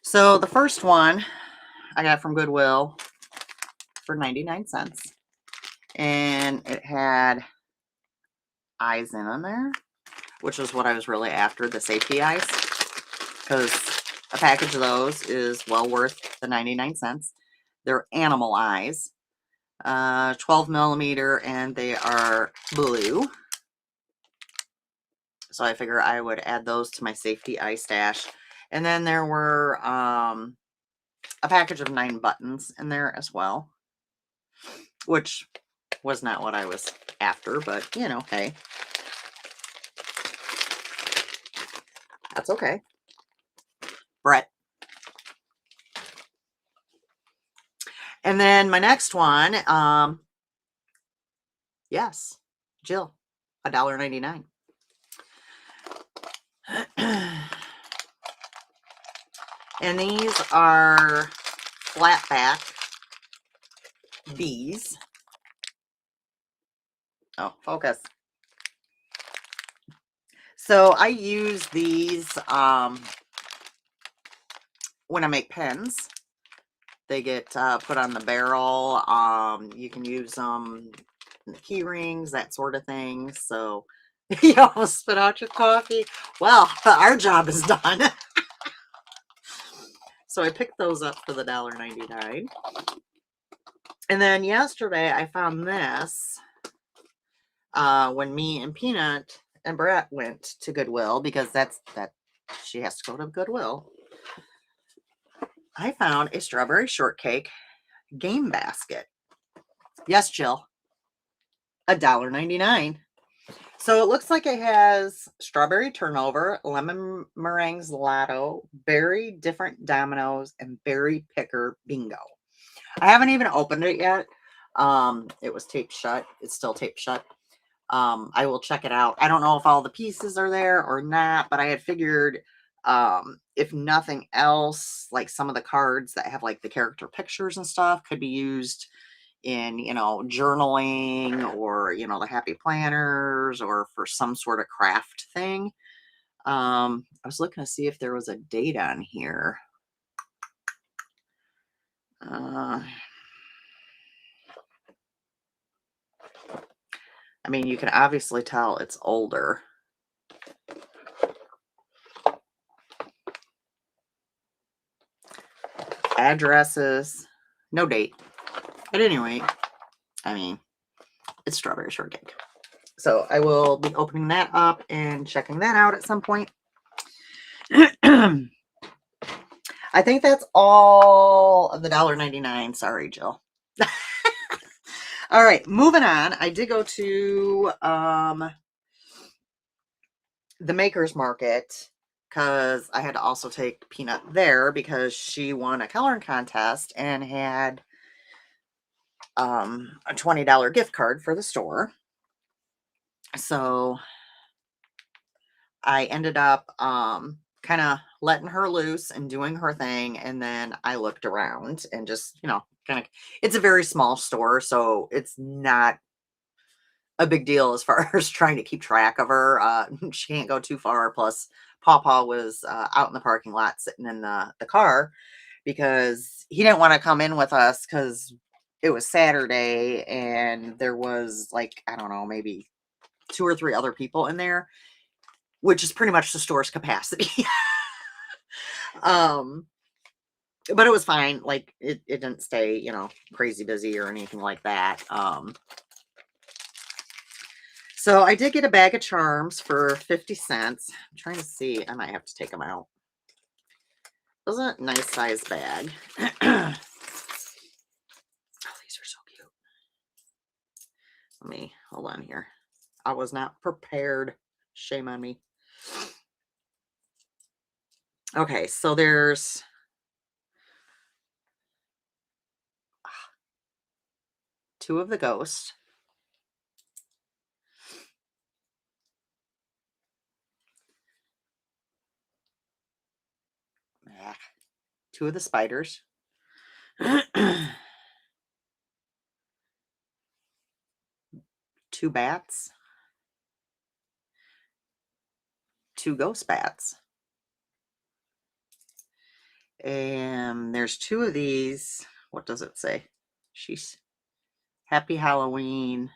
So the first one I got from Goodwill for 99 cents. And it had eyes in there, which was what I was really after, the safety eyes. Because a package of those is well worth the 99 cents. They're animal eyes. 12 millimeter, and they are blue. So I figure I would add those to my safety eye stash. And then there were a package of 9 buttons in there as well, which was not what I was after, but you know, hey, that's okay. Brett. And then my next one, yes, Jill, $1.99. And these are flat back bees. Oh, focus. So I use these when I make pens. They get put on the barrel. You can use them in the key rings, that sort of thing. So you almost spit out your coffee. Well, our job is done. So I picked those up for the $1.99. And then yesterday I found this when me and Peanut and Brett went to Goodwill, because that she has to go to Goodwill. I found a strawberry shortcake game basket. Yes, Jill. $1.99. So it looks like it has strawberry turnover, lemon meringues lotto, berry different dominoes, and berry picker bingo. I haven't even opened it yet. It was taped shut. It's still taped shut. I will check it out. I don't know if all the pieces are there or not, but I had figured if nothing else, like some of the cards that have like the character pictures and stuff could be used in, journaling, or, the happy planners, or for some sort of craft thing. I was looking to see if there was a date on here. I mean, you can obviously tell it's older. Addresses, no date. At any rate, I mean, it's strawberry shortcake. So I will be opening that up and checking that out at some point. I think that's all of the $1.99. Sorry, Jill. All right, moving on. I did go to the Maker's Market because I had to also take Peanut there because she won a coloring contest and had a $20 gift card for the store. So I ended up kind of letting her loose and doing her thing. And then I looked around and just, kind of, it's a very small store, so it's not a big deal as far as trying to keep track of her. She can't go too far. Plus, Pawpaw was out in the parking lot sitting in the car because he didn't want to come in with us because it was Saturday and there was like, I don't know, maybe 2 or 3 other people in there, which is pretty much the store's capacity. But it was fine. Like it didn't stay, crazy busy or anything like that. So I did get a bag of charms for 50 cents. I'm trying to see. I might have to take them out. It was a nice size bag. Oh, these are so cute. Let me, hold on here. I was not prepared. Shame on me. Okay, so there's two of the ghosts. Two of the spiders. 2 bats. 2 ghost bats. And there's 2 of these. What does it say? She's Happy Halloween.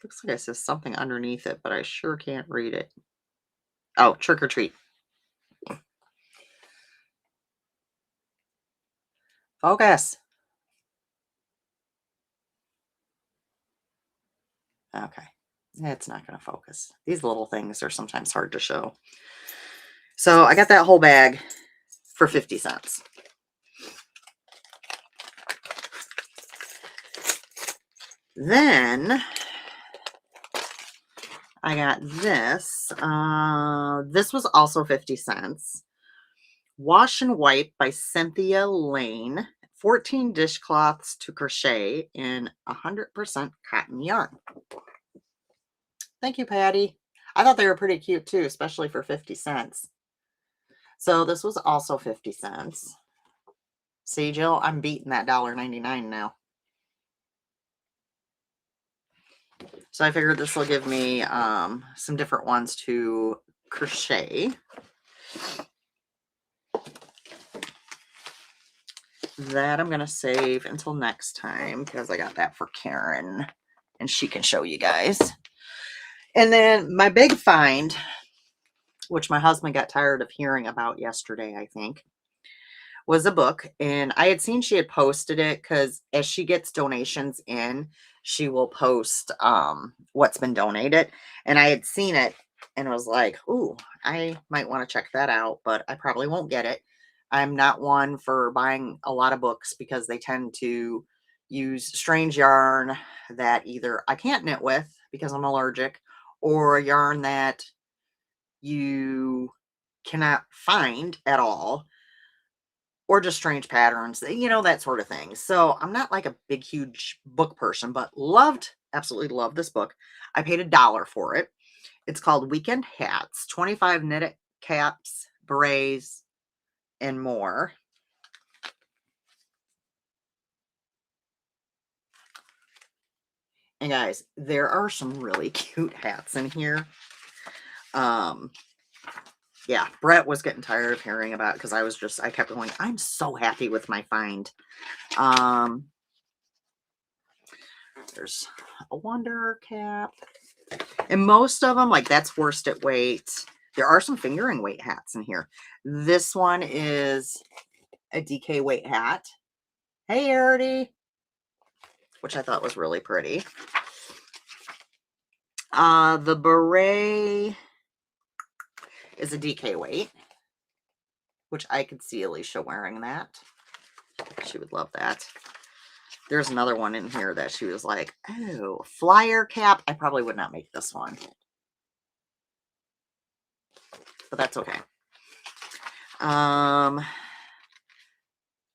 Looks like it says something underneath it, but I sure can't read it. Oh, trick or treat. Focus. Okay. It's not going to focus. These little things are sometimes hard to show. So I got that whole bag for 50 cents. Then I got this. This was also 50 cents. Wash and Wipe by Cynthia Lane. 14 dishcloths to crochet in 100% cotton yarn. Thank you, Patty. I thought they were pretty cute too, especially for 50 cents. So this was also 50 cents. See, Jill, I'm beating that $1.99 now. So I figured this will give me some different ones to crochet. That I'm going to save until next time because I got that for Karen and she can show you guys. And then my big find, which my husband got tired of hearing about yesterday, I think, was a book. And I had seen she had posted it because as she gets donations in, she will post what's been donated. And I had seen it and was like, ooh, I might want to check that out, but I probably won't get it. I'm not one for buying a lot of books because they tend to use strange yarn that either I can't knit with because I'm allergic, or a yarn that you cannot find at all, or just strange patterns, that sort of thing. So I'm not like a big, huge book person, but absolutely loved this book. I paid $1 for it. It's called Weekend Hats, 25 knitted caps, berets, and more. And guys, there are some really cute hats in here. Yeah, Brett was getting tired of hearing about it because I kept going, I'm so happy with my find. There's a Wanderer cap. And most of them, like that's worsted weight. There are some fingering weight hats in here. This one is a DK weight hat. Hey, Artie. Which I thought was really pretty. The beret is a DK weight, which I could see Alicia wearing that. She would love that. There's another one in here that she was like, oh, flyer cap. I probably would not make this one, but that's okay.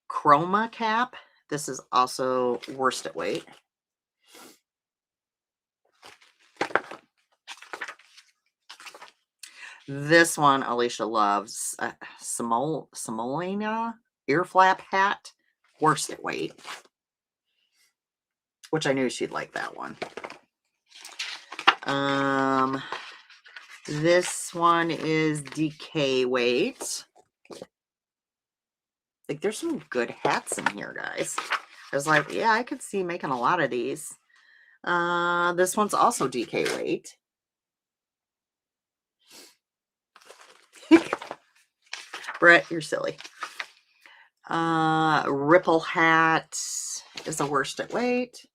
Chroma cap. This is also worsted weight. This one Alicia loves. Semolina ear flap hat, worsted weight, which I knew she'd like that one. This one is DK weight. Like there's some good hats in here, guys. I was like, yeah, I could see making a lot of these. This one's also DK weight. Brett, you're silly. Ripple hat is a worsted weight.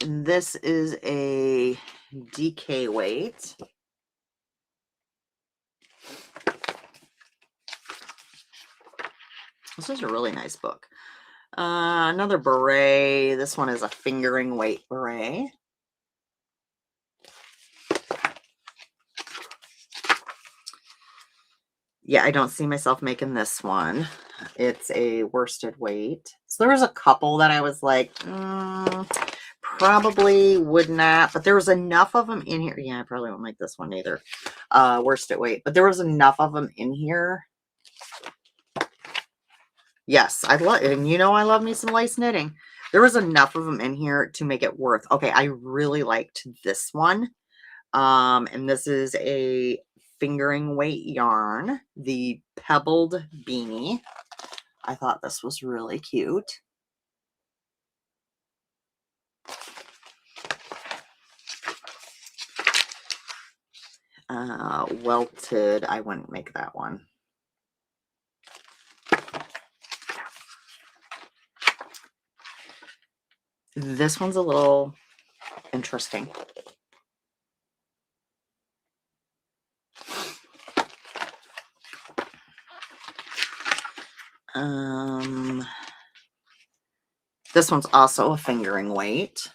And this is a DK weight. This is a really nice book. Another beret. This one is a fingering weight beret. Yeah, I don't see myself making this one. It's a worsted weight. So there was a couple that I was like, probably would not, but there was enough of them in here. Yeah, I probably won't make this one either. Worsted weight, but there was enough of them in here. Yes, I love, and I love me some lace knitting. There was enough of them in here to make it worth. Okay, I really liked this one. And this is a fingering weight yarn, the Pebbled Beanie. I thought this was really cute. Welted, I wouldn't make that one. This one's a little interesting. This one's also a fingering weight.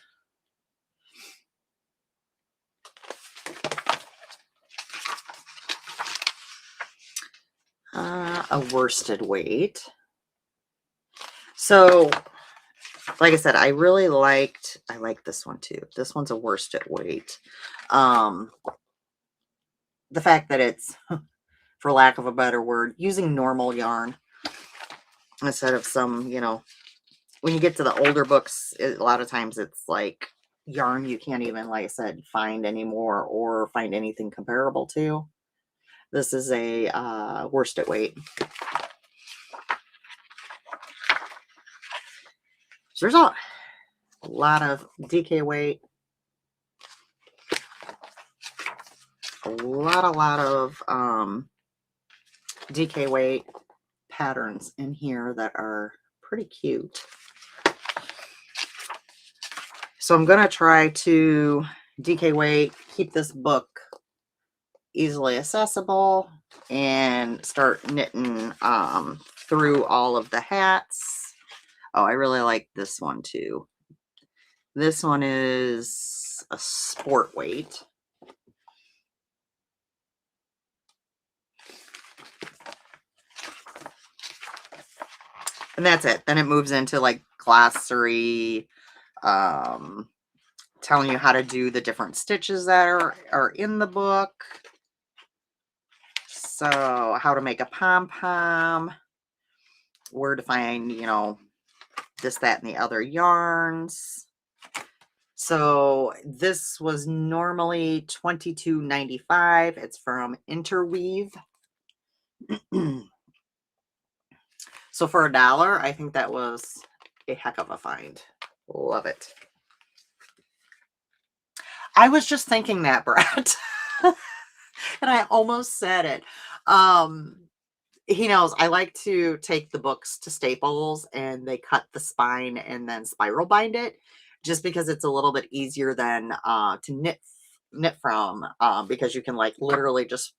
A worsted weight. So, like I said, I like this one too. This one's a worsted weight. The fact that it's, for lack of a better word, using normal yarn. instead of some, when you get to the older books, a lot of times it's like yarn you can't even, like I said, find anymore or find anything comparable to. This is a worsted weight. So there's a lot of DK weight, a lot of DK weight patterns in here that are pretty cute. So I'm going to try to DK weight, keep this book easily accessible, and start knitting through all of the hats. Oh, I really like this one too. This one is a sport weight. And that's it. Then it moves into like glossary, telling you how to do the different stitches that are in the book. So how to make a pom-pom, where to find, this, that, and the other yarns. So this was normally $22.95. It's from Interweave. So for $1, I think that was a heck of a find. Love it. I was just thinking that, Brett. And I almost said it. He knows I like to take the books to Staples and they cut the spine and then spiral bind it, just because it's a little bit easier than to knit from, because you can like literally just,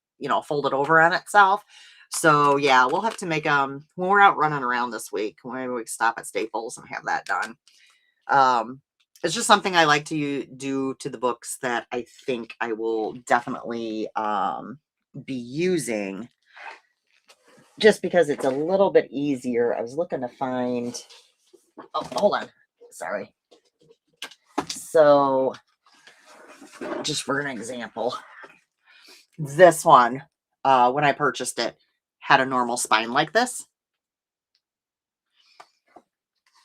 fold it over on itself. So yeah, we'll have to make when we're out running around this week, maybe we stop at Staples and have that done. It's just something I like to do to the books that I think I will definitely be using, just because it's a little bit easier. I was looking to find, oh, hold on. Sorry. So just for an example, this one, when I purchased it, had a normal spine like this.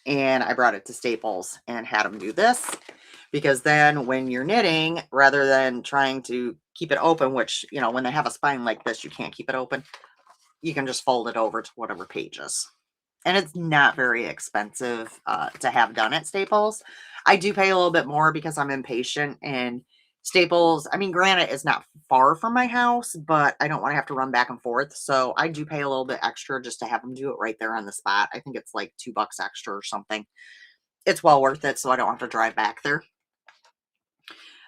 And I brought it to Staples and had them do this, because then when you're knitting, rather than trying to keep it open, which, when they have a spine like this, you can't keep it open, you can just fold it over to whatever pages. And it's not very expensive to have done at Staples. I do pay a little bit more because I'm impatient, and Staples, I mean, granted, it's not far from my house, but I don't want to have to run back and forth. So I do pay a little bit extra just to have them do it right there on the spot. I think it's like $2 extra or something. It's well worth it, so I don't have to drive back there.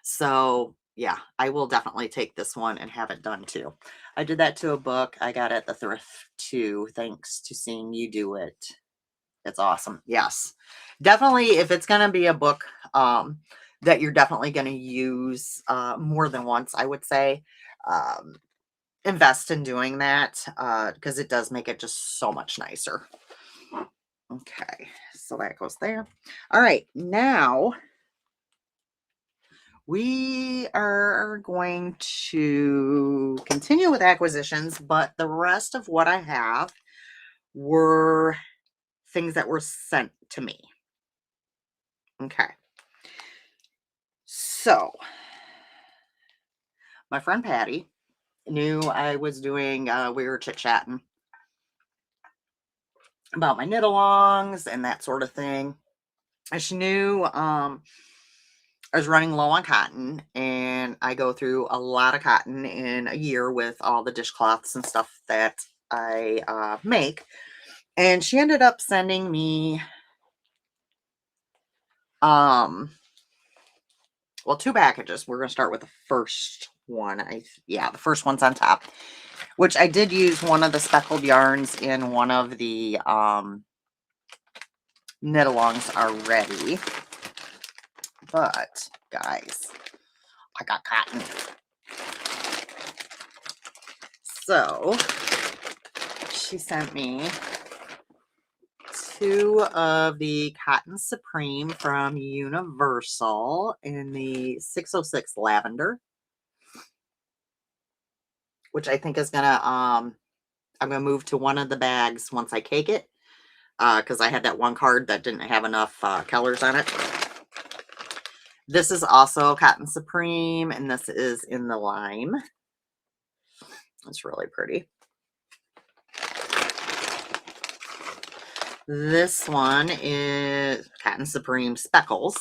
So yeah, I will definitely take this one and have it done too. I did that to a book I got at the thrift too, thanks to seeing you do it. It's awesome. Yes, definitely. If it's going to be a book that you're definitely going to use more than once, I would say invest in doing that, because it does make it just so much nicer. Okay, so that goes there. All right, now we are going to continue with acquisitions, but the rest of what I have were things that were sent to me. Okay. So my friend Patty knew I was doing, we were chit-chatting about my knit-alongs and that sort of thing. And she knew I was running low on cotton, and I go through a lot of cotton in a year with all the dishcloths and stuff that I make. And she ended up sending me well, 2 packages. We're going to start with the first one. The first one's on top, which I did use one of the speckled yarns in one of the knit-alongs already. But guys, I got cotton. So she sent me 2 of the Cotton Supreme from Universal in the 606 lavender, which I think is gonna I'm gonna move to one of the bags once I cake it. because I had that one card that didn't have enough colors on it. This is also Cotton Supreme, and this is in the lime. It's really pretty. This one is Cotton Supreme Speckles.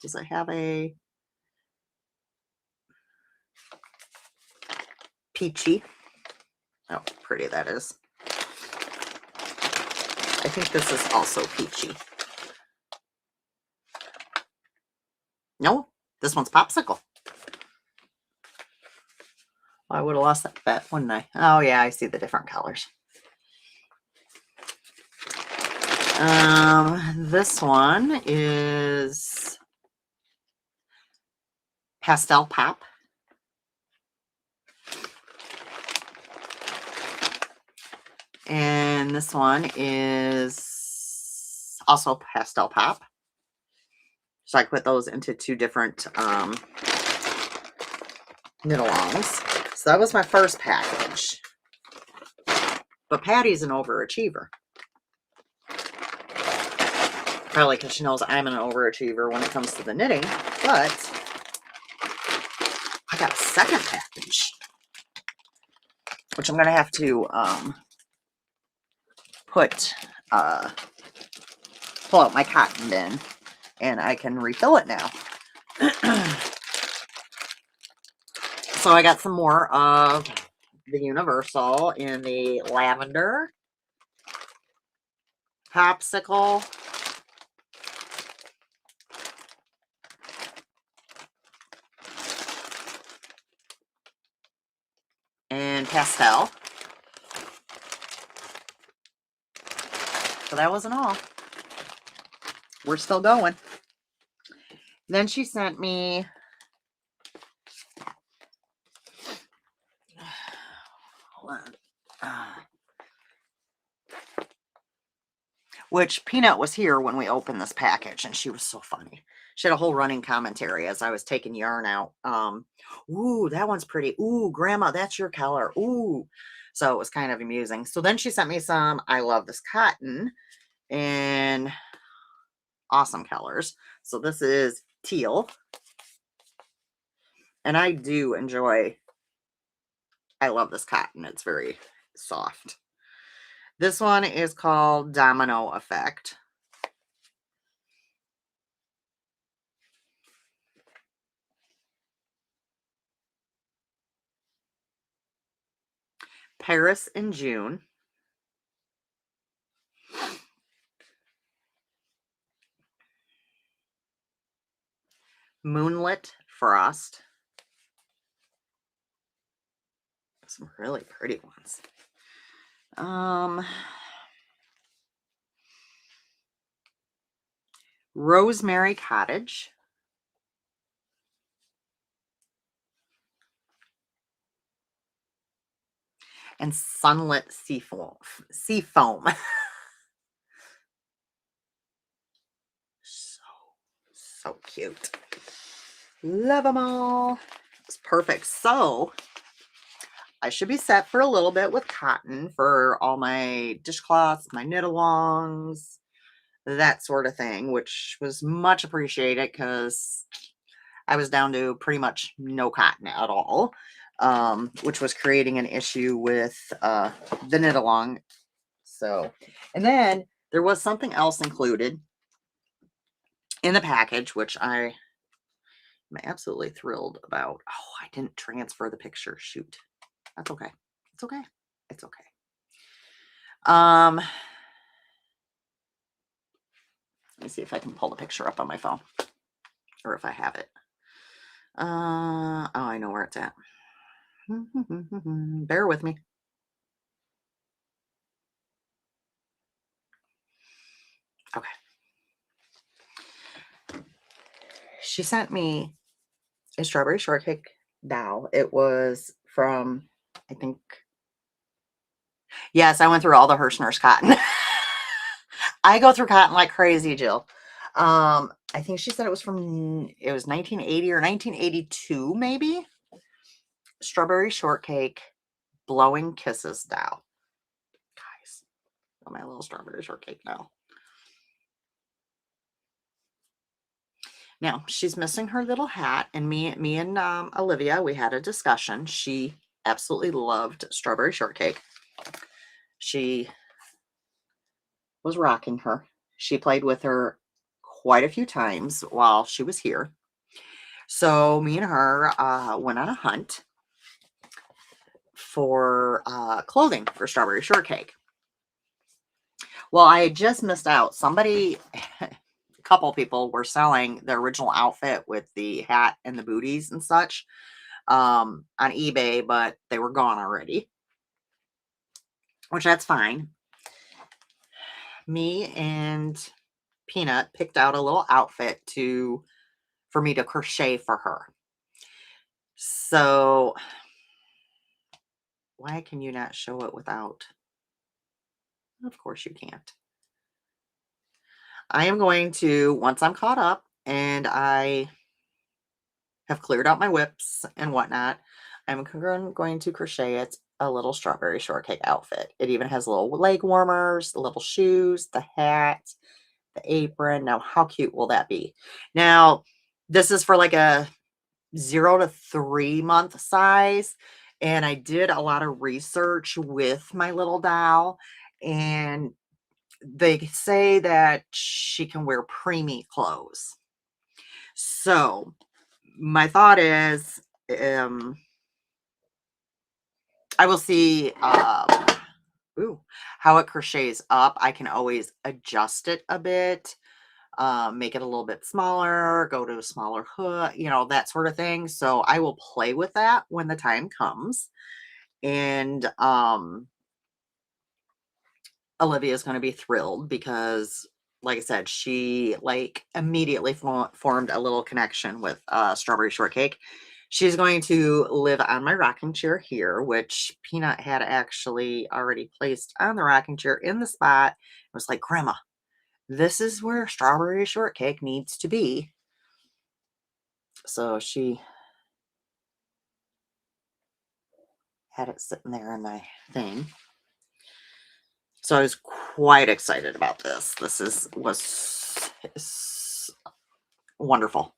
Does it have a peachy? Oh, pretty that is. I think this is also peachy. No, this one's popsicle. I would have lost that bet, wouldn't I? Oh yeah, I see the different colors. This one is Pastel Pop. And this one is also Pastel Pop. So I put those into two different knit-alongs. So that was my first package. But Patty's an overachiever. Probably because she knows I'm an overachiever when it comes to the knitting. But I got a second package, which I'm going to have to pull out my cotton bin, and I can refill it now. So I got some more of the Universal in the lavender, popsicle, and pastel. So that wasn't all. We're still going. Then she sent me which Peanut was here when we opened this package, and she was so funny. She had a whole running commentary as I was taking yarn out. Ooh, that one's pretty. Ooh, Grandma, that's your color. Ooh. So it was kind of amusing. So then she sent me some I Love This Cotton and awesome colors. So this is teal. And I do enjoy I Love This Cotton. It's very soft. This one is called Domino Effect. Paris in June. Moonlit Frost. Some really pretty ones. Rosemary Cottage. And Sunlit Sea Foam. So cute. Love them all. It's perfect. So I should be set for a little bit with cotton for all my dishcloths, my knit-alongs, that sort of thing, which was much appreciated because I was down to pretty much no cotton at all, which was creating an issue with the knit-along. So, and then there was something else included in the package, which I am absolutely thrilled about. Oh, I didn't transfer the picture. Shoot. That's okay. It's okay. It's okay. Let me see if I can pull the picture up on my phone, or if I have it. Oh, I know where it's at. Bear with me. Okay. She sent me a strawberry shortcake doll. It was from, I think, yes, I went through all the Hirschner's cotton. I go through cotton like crazy, Jill. I think she said it was 1980 or 1982, maybe. Strawberry shortcake blowing kisses doll. Guys, Got my little strawberry shortcake now. Now she's missing her little hat, and me and Olivia, we had a discussion. She absolutely loved strawberry shortcake. She was rocking her. She played with her quite a few times while she was here. So me and her went on a hunt for clothing for strawberry shortcake. Well, I had just missed out. Somebody, a couple people were selling the original outfit with the hat and the booties and such on eBay, but they were gone already, which that's fine. Me and Peanut picked out a little outfit for me to crochet for her. So why can you not show it without? Of course you can't. I am going to, once I'm caught up and I have cleared out my whips and whatnot, I'm going to crochet it a little strawberry shortcake outfit. It even has little leg warmers, the little shoes, the hat, the apron. Now, how cute will that be? Now, this is for like a 0 to 3 month size. And I did a lot of research with my little doll, and they say that she can wear preemie clothes. So my thought is, I will see how it crochets up. I can always adjust it a bit, make it a little bit smaller, go to a smaller hood, that sort of thing. So I will play with that when the time comes. And Olivia is going to be thrilled because, like I said, she immediately formed a little connection with strawberry shortcake. She's going to live on my rocking chair here, which Peanut had actually already placed on the rocking chair in the spot. It was like, Grandma, this is where strawberry shortcake needs to be. So she had it sitting there in my thing. So I was quite excited about this. This was wonderful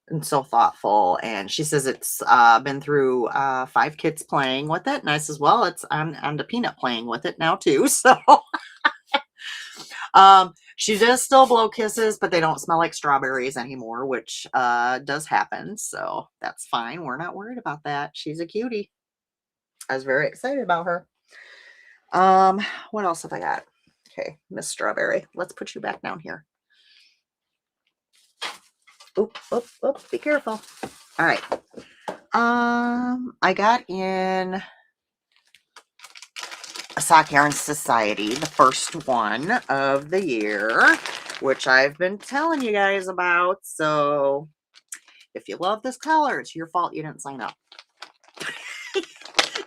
and so thoughtful. And she says it's been through 5 kids playing with it. And I says, well, it's on to Peanut playing with it now too. So she does still blow kisses, but they don't smell like strawberries anymore, which does happen. So that's fine. We're not worried about that. She's a cutie. I was very excited about her. What else have I got? Okay, Miss Strawberry. Let's put you back down here. Oop, oop, oop, be careful. All right. I got in a Sock Yarn Society, the first one of the year, which I've been telling you guys about. So if you love this color, it's your fault you didn't sign up.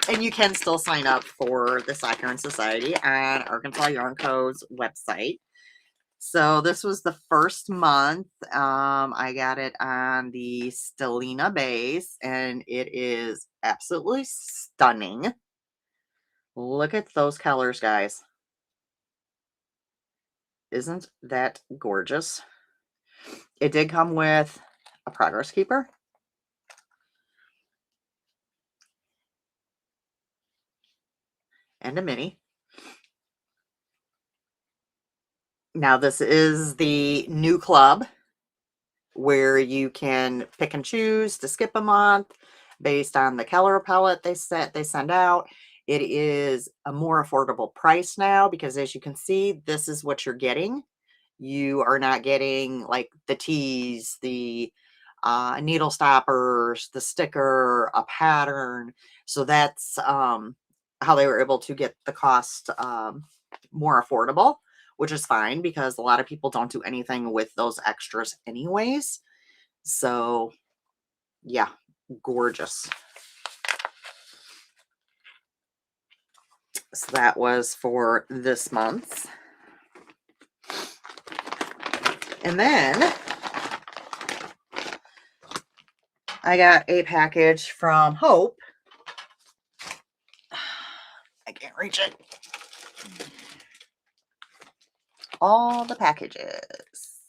And you can still sign up for the Sock Yarn Society on Arkansas Yarn Co.'s website. So this was the first month. I got it on the Stellina base, and it is absolutely stunning. Look at those colors, guys. Isn't that gorgeous? It did come with a progress keeper. And a mini. Now this is the new club where you can pick and choose to skip a month based on the color palette they send out. It is a more affordable price now because, as you can see, this is what you're getting. You are not getting like the tees, the needle stoppers, the sticker, a pattern. So that's how they were able to get the cost more affordable, which is fine because a lot of people don't do anything with those extras anyways. So yeah, gorgeous. So that was for this month. And then I got a package from Hope. I can't reach it. all the packages.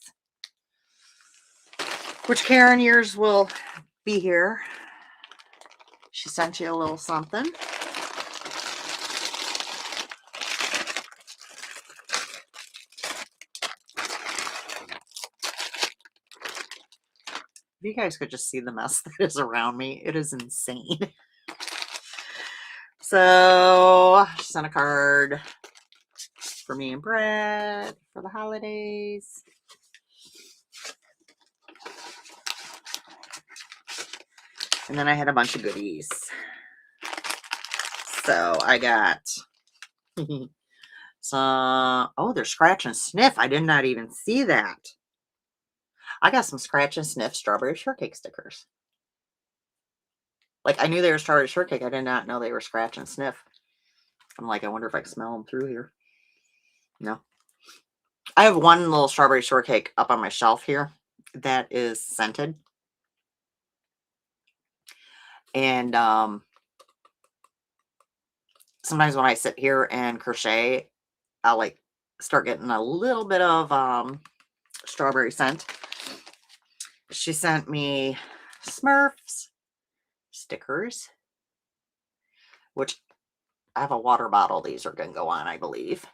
Which Karen, yours will be here. She sent you a little something. If you guys could just see the mess that is around me, it is insane. So, she sent a card for me and Brett for the holidays. And then I had a bunch of goodies. So, I got some, oh, they're scratch and sniff. I did not even see that. I got some scratch and sniff strawberry shortcake stickers. Like, I knew they were strawberry shortcake. I did not know they were scratch and sniff. I'm like, I wonder if I can smell them through here. No. I have one little strawberry shortcake up on my shelf here that is scented. And sometimes when I sit here and crochet, I'll like start getting a little bit of strawberry scent. She sent me Smurfs stickers, which I have a water bottle. These are going to go on, I believe.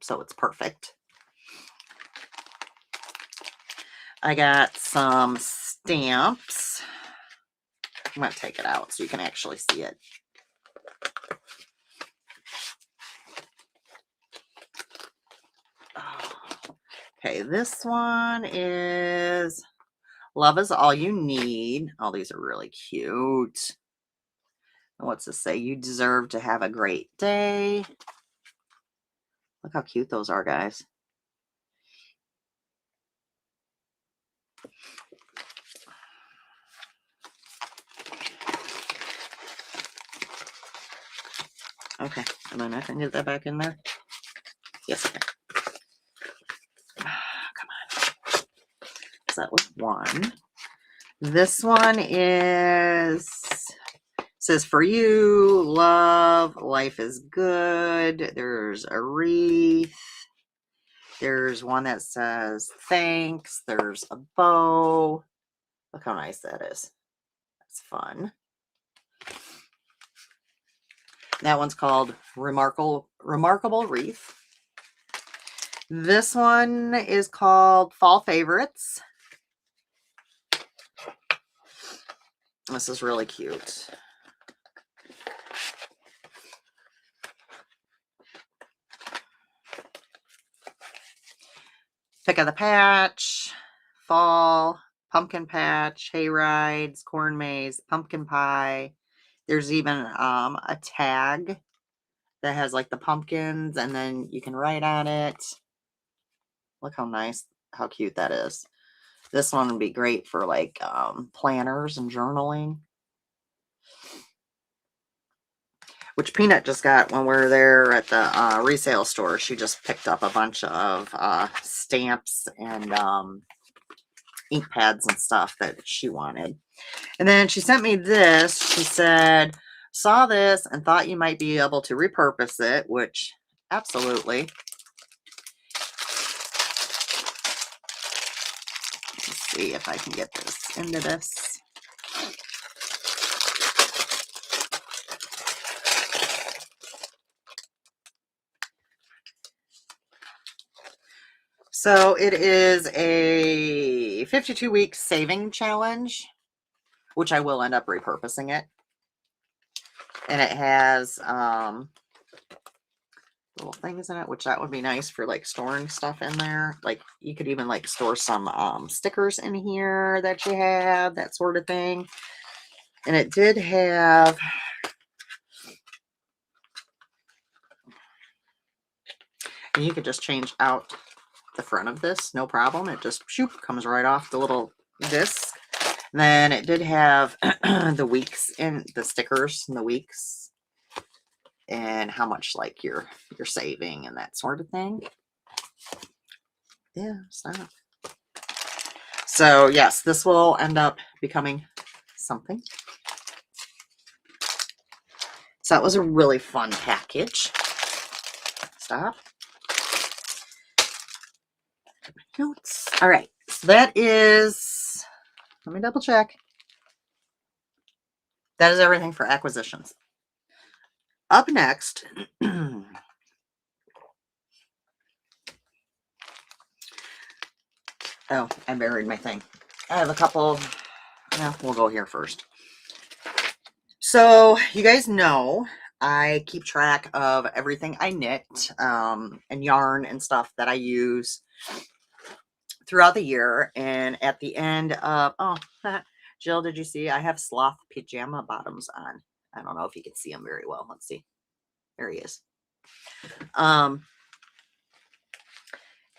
So it's perfect. I got some stamps. I'm going to take it out so you can actually see it. Okay, this one is Love is All You Need. Oh, these are really cute. What's this say? You deserve to have a great day. Look how cute those are, guys. Okay, am I not going to get that back in there? Yes, I can. Come on. So that was one. This one says for you, love, life is good. There's a wreath. There's one that says thanks. There's a bow. Look how nice that is. That's fun. That one's called Remarkable Wreath. This one is called Fall Favorites. This is really cute. Pick of the Patch, Fall, Pumpkin Patch, Hay Rides, Corn Maze, Pumpkin Pie. There's even a tag that has like the pumpkins and then you can write on it. Look how nice, how cute that is. This one would be great for like planners and journaling. Which Peanut just got when we were there at the resale store. She just picked up a bunch of stamps and ink pads and stuff that she wanted. And then she sent me this. She said, saw this and thought you might be able to repurpose it, which absolutely. Let's see if I can get this into this. So it is a 52-week saving challenge, which I will end up repurposing it. And it has little things in it, which that would be nice for like storing stuff in there. Like you could even like store some stickers in here that you have, that sort of thing. And it did have and you could just change out the front of this, no problem. It just shoop, comes right off the little disc. And then it did have the weeks in the stickers and the weeks and how much like you're saving and that sort of thing. Yeah, stop. So yes, this will end up becoming something. So that was a really fun package. Stop. notes. All right. So that is, let me double check. That is everything for acquisitions. Up next, oh, I buried my thing. I have a couple, we'll go here first. So you guys know I keep track of everything I knit and yarn and stuff that I use throughout the year. And at the end of, oh, Jill, did you see? I have sloth pajama bottoms on. I don't know if you can see them very well. Let's see. There he is. And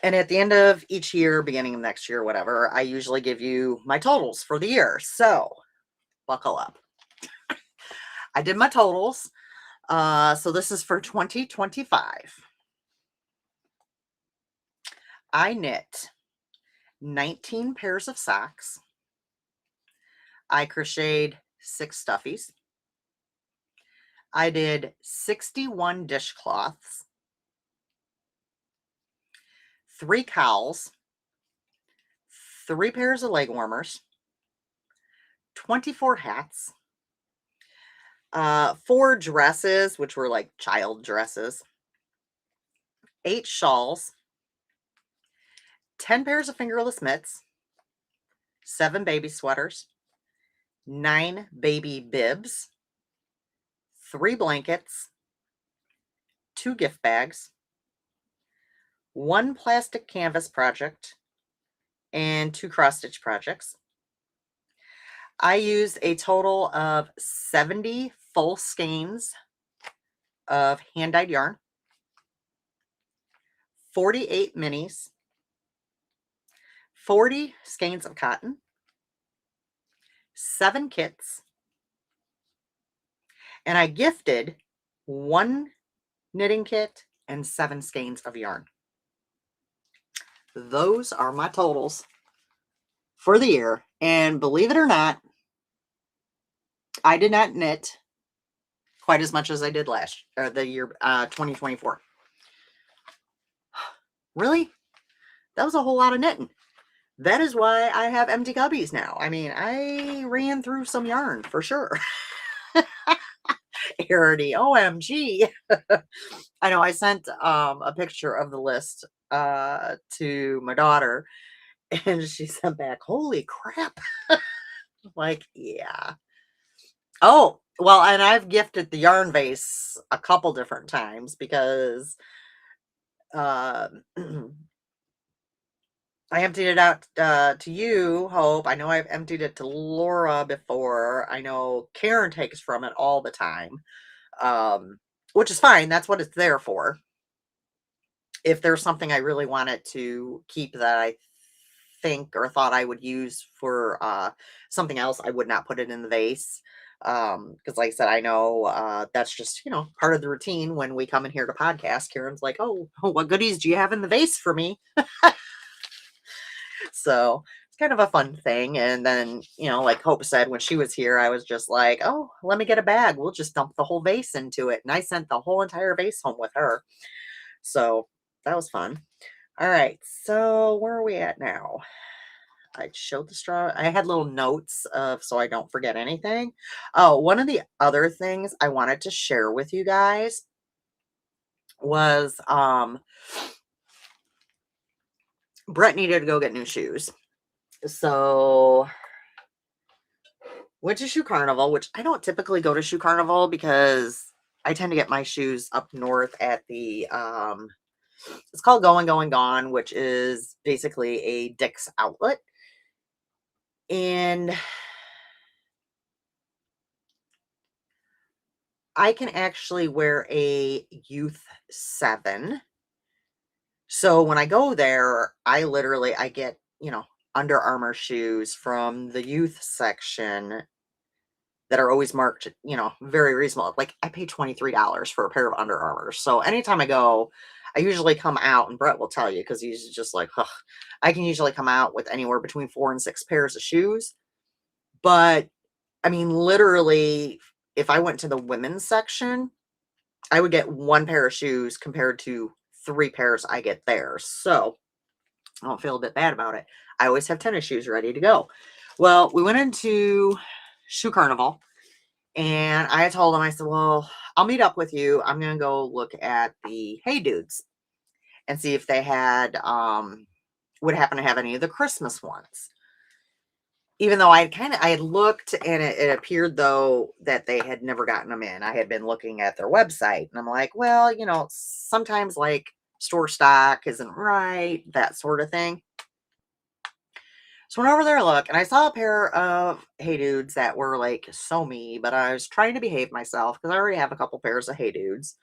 at the end of each year, beginning of next year, whatever, I usually give you my totals for the year. So buckle up. I did my totals. So this is for 2025. I knit 19 pairs of socks. I crocheted 6 stuffies. I did 61 dishcloths, 3 cowls, 3 pairs of leg warmers, 24 hats, 4 dresses, which were like child dresses, 8 shawls, 10 pairs of fingerless mitts, 7 baby sweaters, 9 baby bibs, 3 blankets, 2 gift bags, 1 plastic canvas project, and 2 cross-stitch projects. I used a total of 70 full skeins of hand-dyed yarn, 48 minis, 40 skeins of cotton, 7 kits, and I gifted 1 knitting kit and 7 skeins of yarn. Those are my totals for the year. And believe it or not, I did not knit quite as much as I did the year 2024. Really? That was a whole lot of knitting. That is why I have empty cubbies now. I mean, I ran through some yarn for sure. Arity, OMG. I know I sent a picture of the list to my daughter, and she sent back, holy crap. Like, yeah. Oh, well, and I've gifted the yarn vase a couple different times because I emptied it out to you, Hope. I know I've emptied it to Laura before. I know Karen takes from it all the time, which is fine. That's what it's there for. If there's something I really wanted to keep that I think or thought I would use for something else, I would not put it in the vase. Because like I said, I know that's just, part of the routine when we come in here to podcast. Karen's like, oh, what goodies do you have in the vase for me? So it's kind of a fun thing. And then, like Hope said, when she was here, I was just like, oh, let me get a bag. We'll just dump the whole vase into it. And I sent the whole entire vase home with her. So that was fun. All right. So where are we at now? I showed the straw. I had little notes so I don't forget anything. Oh, one of the other things I wanted to share with you guys was Brett needed to go get new shoes. So went to Shoe Carnival, which I don't typically go to Shoe Carnival because I tend to get my shoes up north at the it's called Going Going Gone, which is basically a Dick's outlet. And I can actually wear a youth 7. So when I go there, I get, Under Armour shoes from the youth section that are always marked, very reasonable. Like I pay $23 for a pair of Under Armour. So anytime I go, I usually come out, and Brett will tell you, because he's just like, ugh, I can usually come out with anywhere between 4 and 6 pairs of shoes. But I mean, literally, if I went to the women's section, I would get 1 pair of shoes compared to 3 pairs I get there. So I don't feel a bit bad about it. I always have tennis shoes ready to go. Well, we went into Shoe Carnival and I told him, I said, well, I'll meet up with you. I'm going to go look at the Hey Dudes and see if they had, would happen to have any of the Christmas ones. Even though I had looked and it appeared though that they had never gotten them in. I had been looking at their website and I'm like, well, sometimes like store stock isn't right, that sort of thing. So I went over there to look and I saw a pair of Hey Dudes that were like so me, but I was trying to behave myself because I already have a couple pairs of Hey Dudes.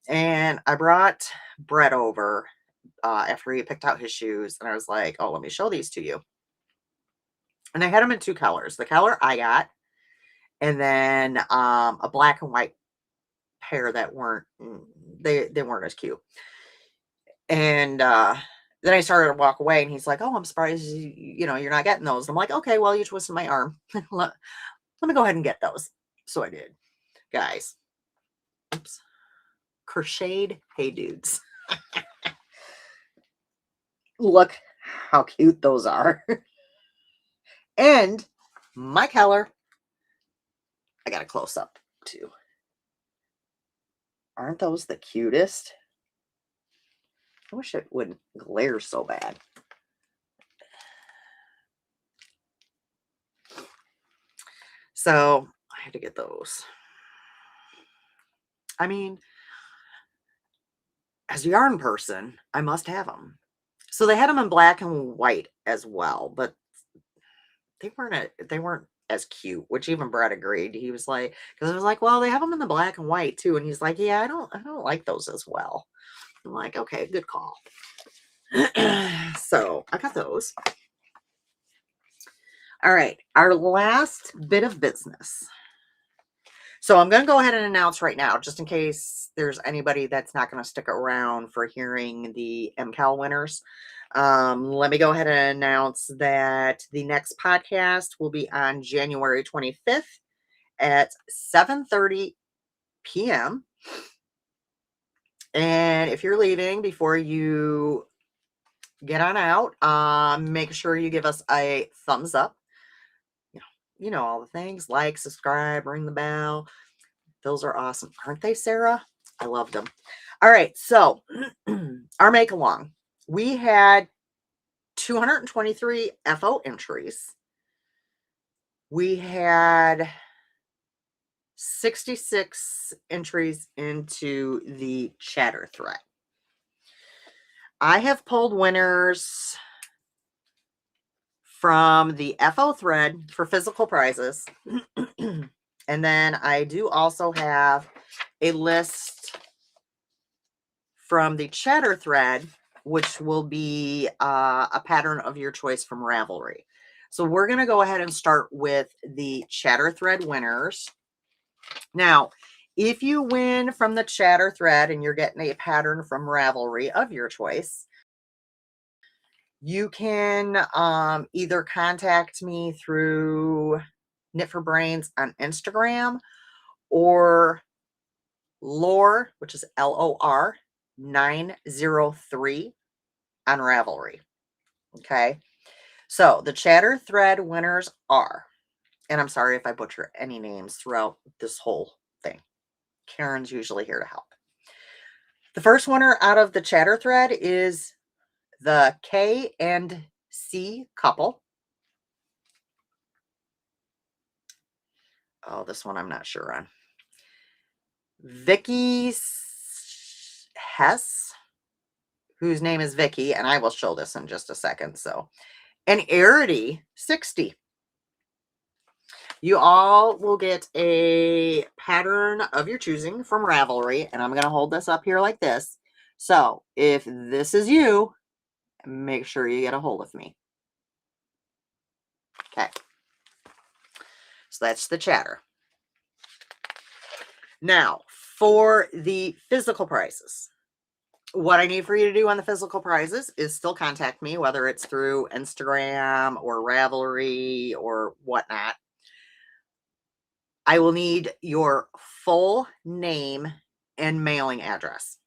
And I brought Brett over after he picked out his shoes and I was like, oh, let me show these to you. And I had them in two colors. The color I got, and then a black and white pair that weren't they weren't as cute. And then I started to walk away, and he's like, "Oh, I'm surprised you're not getting those." I'm like, "Okay, well, you twisted my arm. let me go ahead and get those." So I did, guys. Oops, crocheted Hey Dudes. Look how cute those are. And my color, I got a close up too. Aren't those the cutest? I wish it wouldn't glare so bad. So I had to get those. I mean, as a yarn person, I must have them. So they had them in black and white as well, but they weren't as cute, which even Brett agreed. He was like, because I was like, well, they have them in the black and white too. And he's like, yeah, I don't like those as well. I'm like, okay, good call. So I got those. All right, our last bit of business. So I'm going to go ahead and announce right now, just in case there's anybody that's not going to stick around for hearing the MCAL winners. Let me go ahead and announce that the next podcast will be on January 25th at 7:30 p.m. And if you're leaving before you get on out, make sure you give us a thumbs up. You know all the things, like, subscribe, ring the bell. Those are awesome. Aren't they, Sarah? I loved them. All right. So our make along, we had 223 FO entries. We had 66 entries into the chatter thread. I have pulled winners from the FO thread for physical prizes. And then I do also have a list from the chatter thread, which will be a pattern of your choice from Ravelry. So we're going to go ahead and start with the chatter thread winners. Now, if you win from the chatter thread and you're getting a pattern from Ravelry of your choice, you can either contact me through Knit for Brains on Instagram or Lore, which is LOR 903 on Ravelry. Okay. So the chatter thread winners are, and I'm sorry if I butcher any names throughout this whole thing. Karen's usually here to help. The first winner out of the chatter thread is the K and C couple. Oh, this one I'm not sure on. Vicky Hess, whose name is Vicky, and I will show this in just a second. So, and Arity 60. You all will get a pattern of your choosing from Ravelry, and I'm going to hold this up here like this. So if this is you, make sure you get a hold of me. Okay. So that's the chatter. Now, for the physical prizes, what I need for you to do on the physical prizes is still contact me, whether it's through Instagram or Ravelry or whatnot. I will need your full name and mailing address.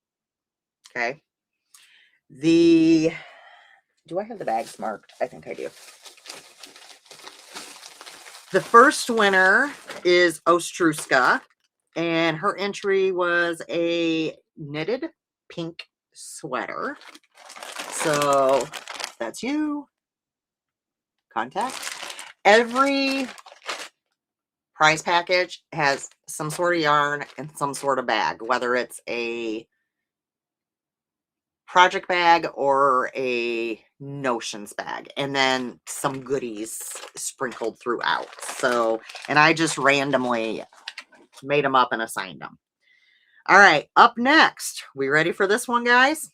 Okay. The Do I have the bags marked? I think I do. The first winner is Ostruska, and her entry was a knitted pink sweater. So that's you. Contact. Every prize package has some sort of yarn and some sort of bag, whether it's a project bag or a notions bag, and then some goodies sprinkled throughout. So, and I just randomly made them up and assigned them. All right, up next, we ready for this one, guys?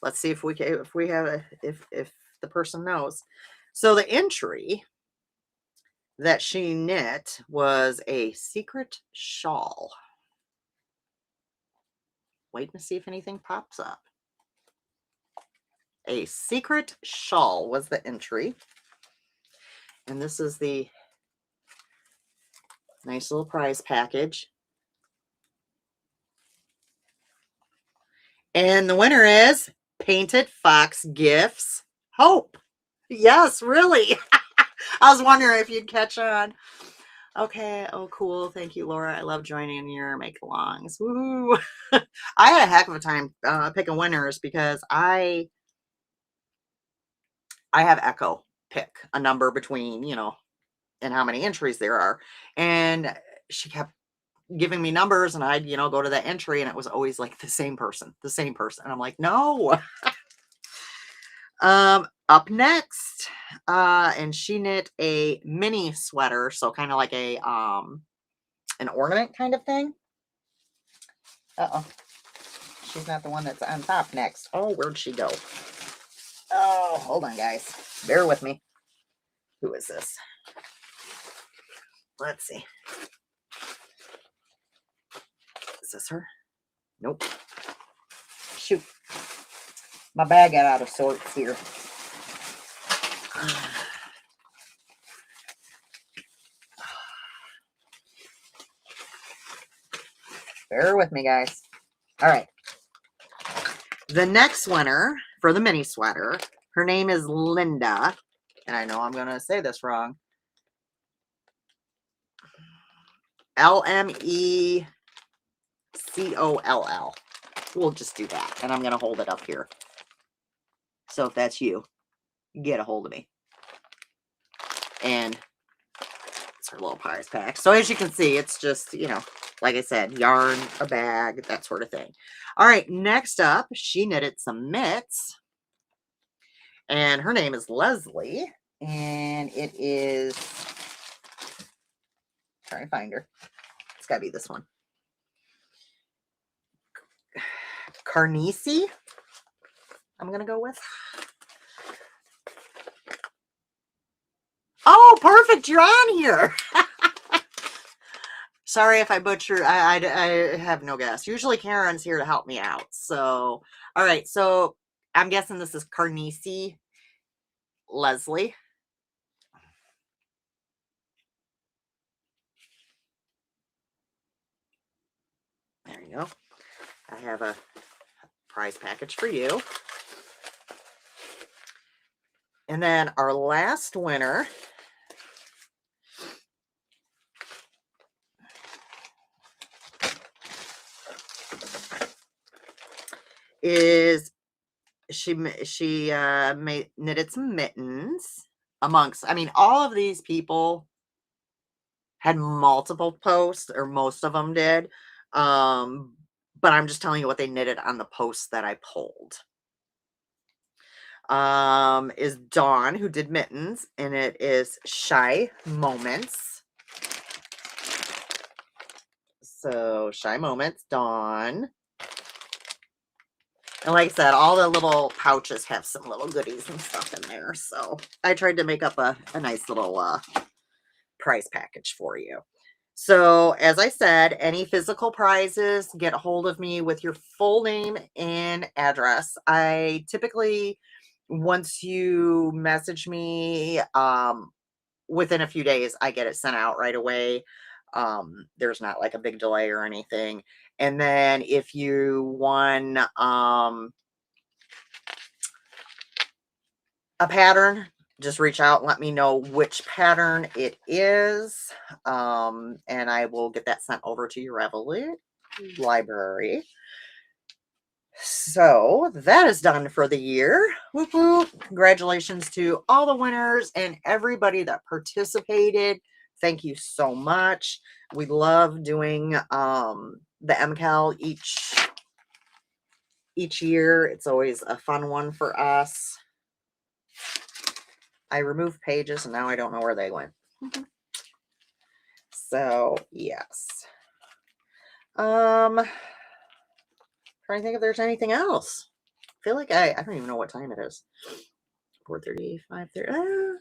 Let's see if we have if the person knows. So the entry that she knit was a secret shawl. Wait to see if anything pops up. A secret shawl was the entry. And this is the nice little prize package. And the winner is Painted Fox Gifts Hope. Yes, really. I was wondering if you'd catch on. Okay. Oh, cool. Thank you, Laura. I love joining your make-alongs. Woo! I had a heck of a time picking winners because I have Echo pick a number between, and how many entries there are. And she kept giving me numbers, and I'd, go to that entry, and it was always like the same person. And I'm like, no. Up next, and she knit a mini sweater, so kind of like a an ornament kind of thing. Uh-oh. She's not the one that's on top next. Oh, where'd she go? Oh, hold on, guys. Bear with me. Who is this? Let's see. Is this her? Nope. Shoot. My bag got out of sorts here. Bear with me, guys. All right. The next winner for the mini sweater, her name is Linda. And I know I'm going to say this wrong. Lmecoll. We'll just do that. And I'm going to hold it up here. So if that's you, get a hold of me. And it's her little prize pack. So as you can see, it's just, like I said, yarn, a bag, that sort of thing. All right, next up, she knitted some mitts. And her name is Leslie. And it is, try and find her. It's got to be this one. Carnesi, I'm going to go with. Oh, perfect. You're on here. Sorry if I butcher. I have no guess. Usually Karen's here to help me out. So, all right. So I'm guessing this is Carnesi Leslie. There you go. I have a prize package for you. And then our last winner is she knitted some mittens amongst, all of these people had multiple posts, or most of them did. But I'm just telling you what they knitted on the posts that I pulled. Is Dawn, who did mittens, and it is Shy Moments. So Shy Moments, Dawn. And like I said, all the little pouches have some little goodies and stuff in there. So I tried to make up a nice little prize package for you. So as I said, any physical prizes, get a hold of me with your full name and address. I typically, once you message me, within a few days, I get it sent out right away. There's not like a big delay or anything. And then if you won, a pattern, just reach out and let me know which pattern it is. And I will get that sent over to your Reveille library. So that is done for the year. Whoop whoop. Congratulations to all the winners and everybody that participated. Thank you so much. We love doing the MCAL each year. It's always a fun one for us. I removed pages and now I don't know where they went. So yes. Trying to think if there's anything else. I feel like I don't even know what time it is. 4:30, 5:30.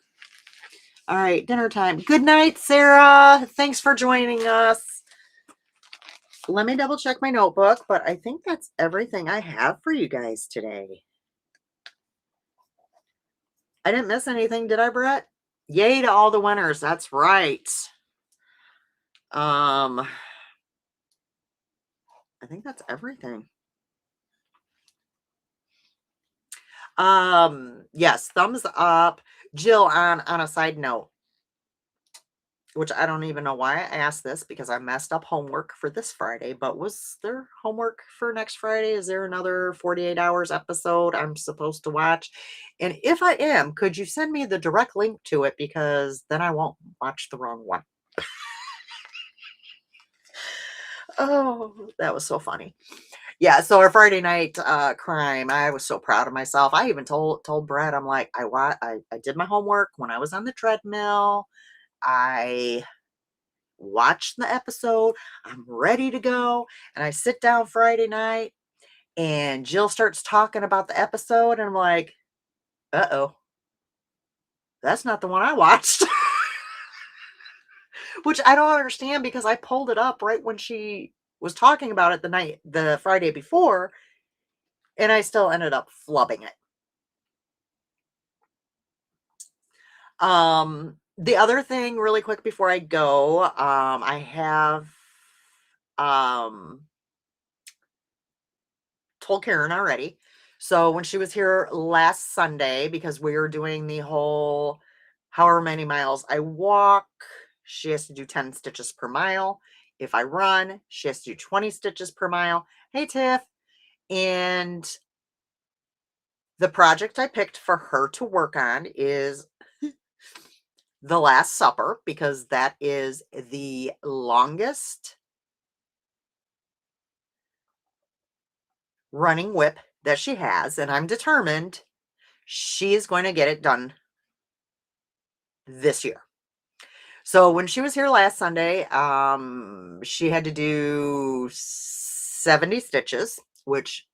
All right, dinner time. Good night, Sarah. Thanks for joining us. Let me double check my notebook, but I think that's everything I have for you guys today. I didn't miss anything, did I, Brett? Yay to all the winners. That's right. I think that's everything. Yes, thumbs up. Jill, on a side note, which I don't even know why I asked this because I messed up homework for this Friday, but was there homework for next Friday? Is there another 48 hours episode I'm supposed to watch? And if I am, could you send me the direct link to it? Because then I won't watch the wrong one. Oh, that was so funny. Yeah, so our Friday night crime, I was so proud of myself. I even told Brad, I'm like, I did my homework when I was on the treadmill. I watched the episode. I'm ready to go. And I sit down Friday night and Jill starts talking about the episode. And I'm like, uh-oh, that's not the one I watched. Which I don't understand because I pulled it up right when she was talking about it the Friday before. And I still ended up flubbing it. The other thing really quick before I go, I have told Karen already. So when she was here last Sunday, because we were doing the whole however many miles I walk, she has to do 10 stitches per mile. If I run, she has to do 20 stitches per mile. Hey, Tiff. And the project I picked for her to work on is The Last Supper, because that is the longest running whip that she has. And I'm determined she is going to get it done this year. So when she was here last Sunday, she had to do 70 stitches, which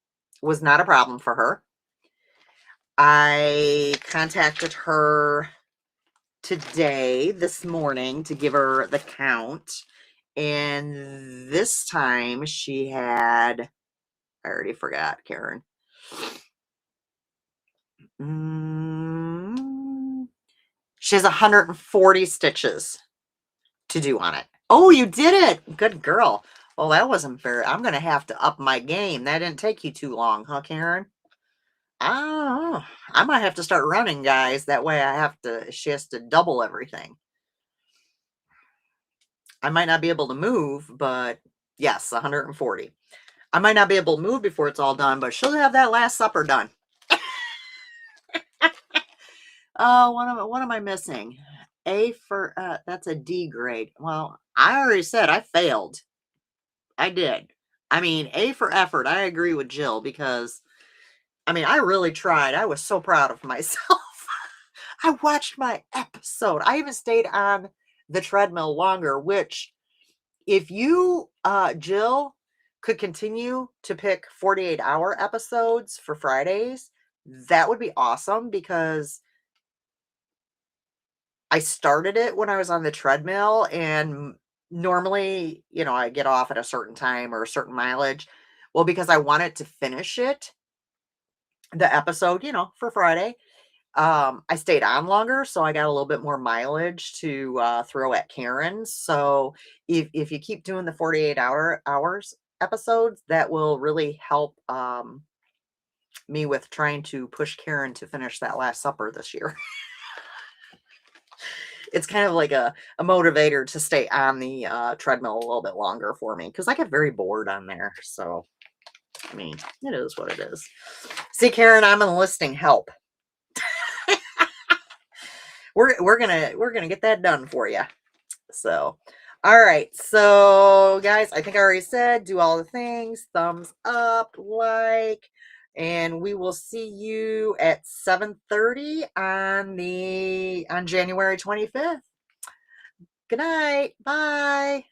was not a problem for her. I contacted her this morning, to give her the count. And this time she had, I already forgot, Karen. She has 140 stitches to do on it. Oh, you did it. Good girl. Well, that wasn't fair. I'm going to have to up my game. That didn't take you too long, huh, Karen? Oh, I might have to start running, guys. That way she has to double everything. I might not be able to move, but yes, 140. I might not be able to move before it's all done, but she'll have that Last Supper done. Oh, what am I missing? A for, that's a D grade. Well, I already said I failed. I did. I mean, A for effort. I agree with Jill because, I mean, I really tried. I was so proud of myself. I watched my episode. I even stayed on the treadmill longer, which if you, Jill, could continue to pick 48-hour episodes for Fridays, that would be awesome because I started it when I was on the treadmill, and normally, I get off at a certain time or a certain mileage. Well, because I wanted to finish the episode, for Friday, I stayed on longer, so I got a little bit more mileage to throw at Karen. So if you keep doing the 48 hours episodes, that will really help me with trying to push Karen to finish that Last Supper this year. It's kind of like a motivator to stay on the treadmill a little bit longer for me because I get very bored on there. So, I mean, it is what it is. See, Karen, I'm enlisting help. We're gonna get that done for you. So, all right. So, guys, I think I already said do all the things. Thumbs up, like, and we will see you at 7:30 on January 25th. Good night. Bye.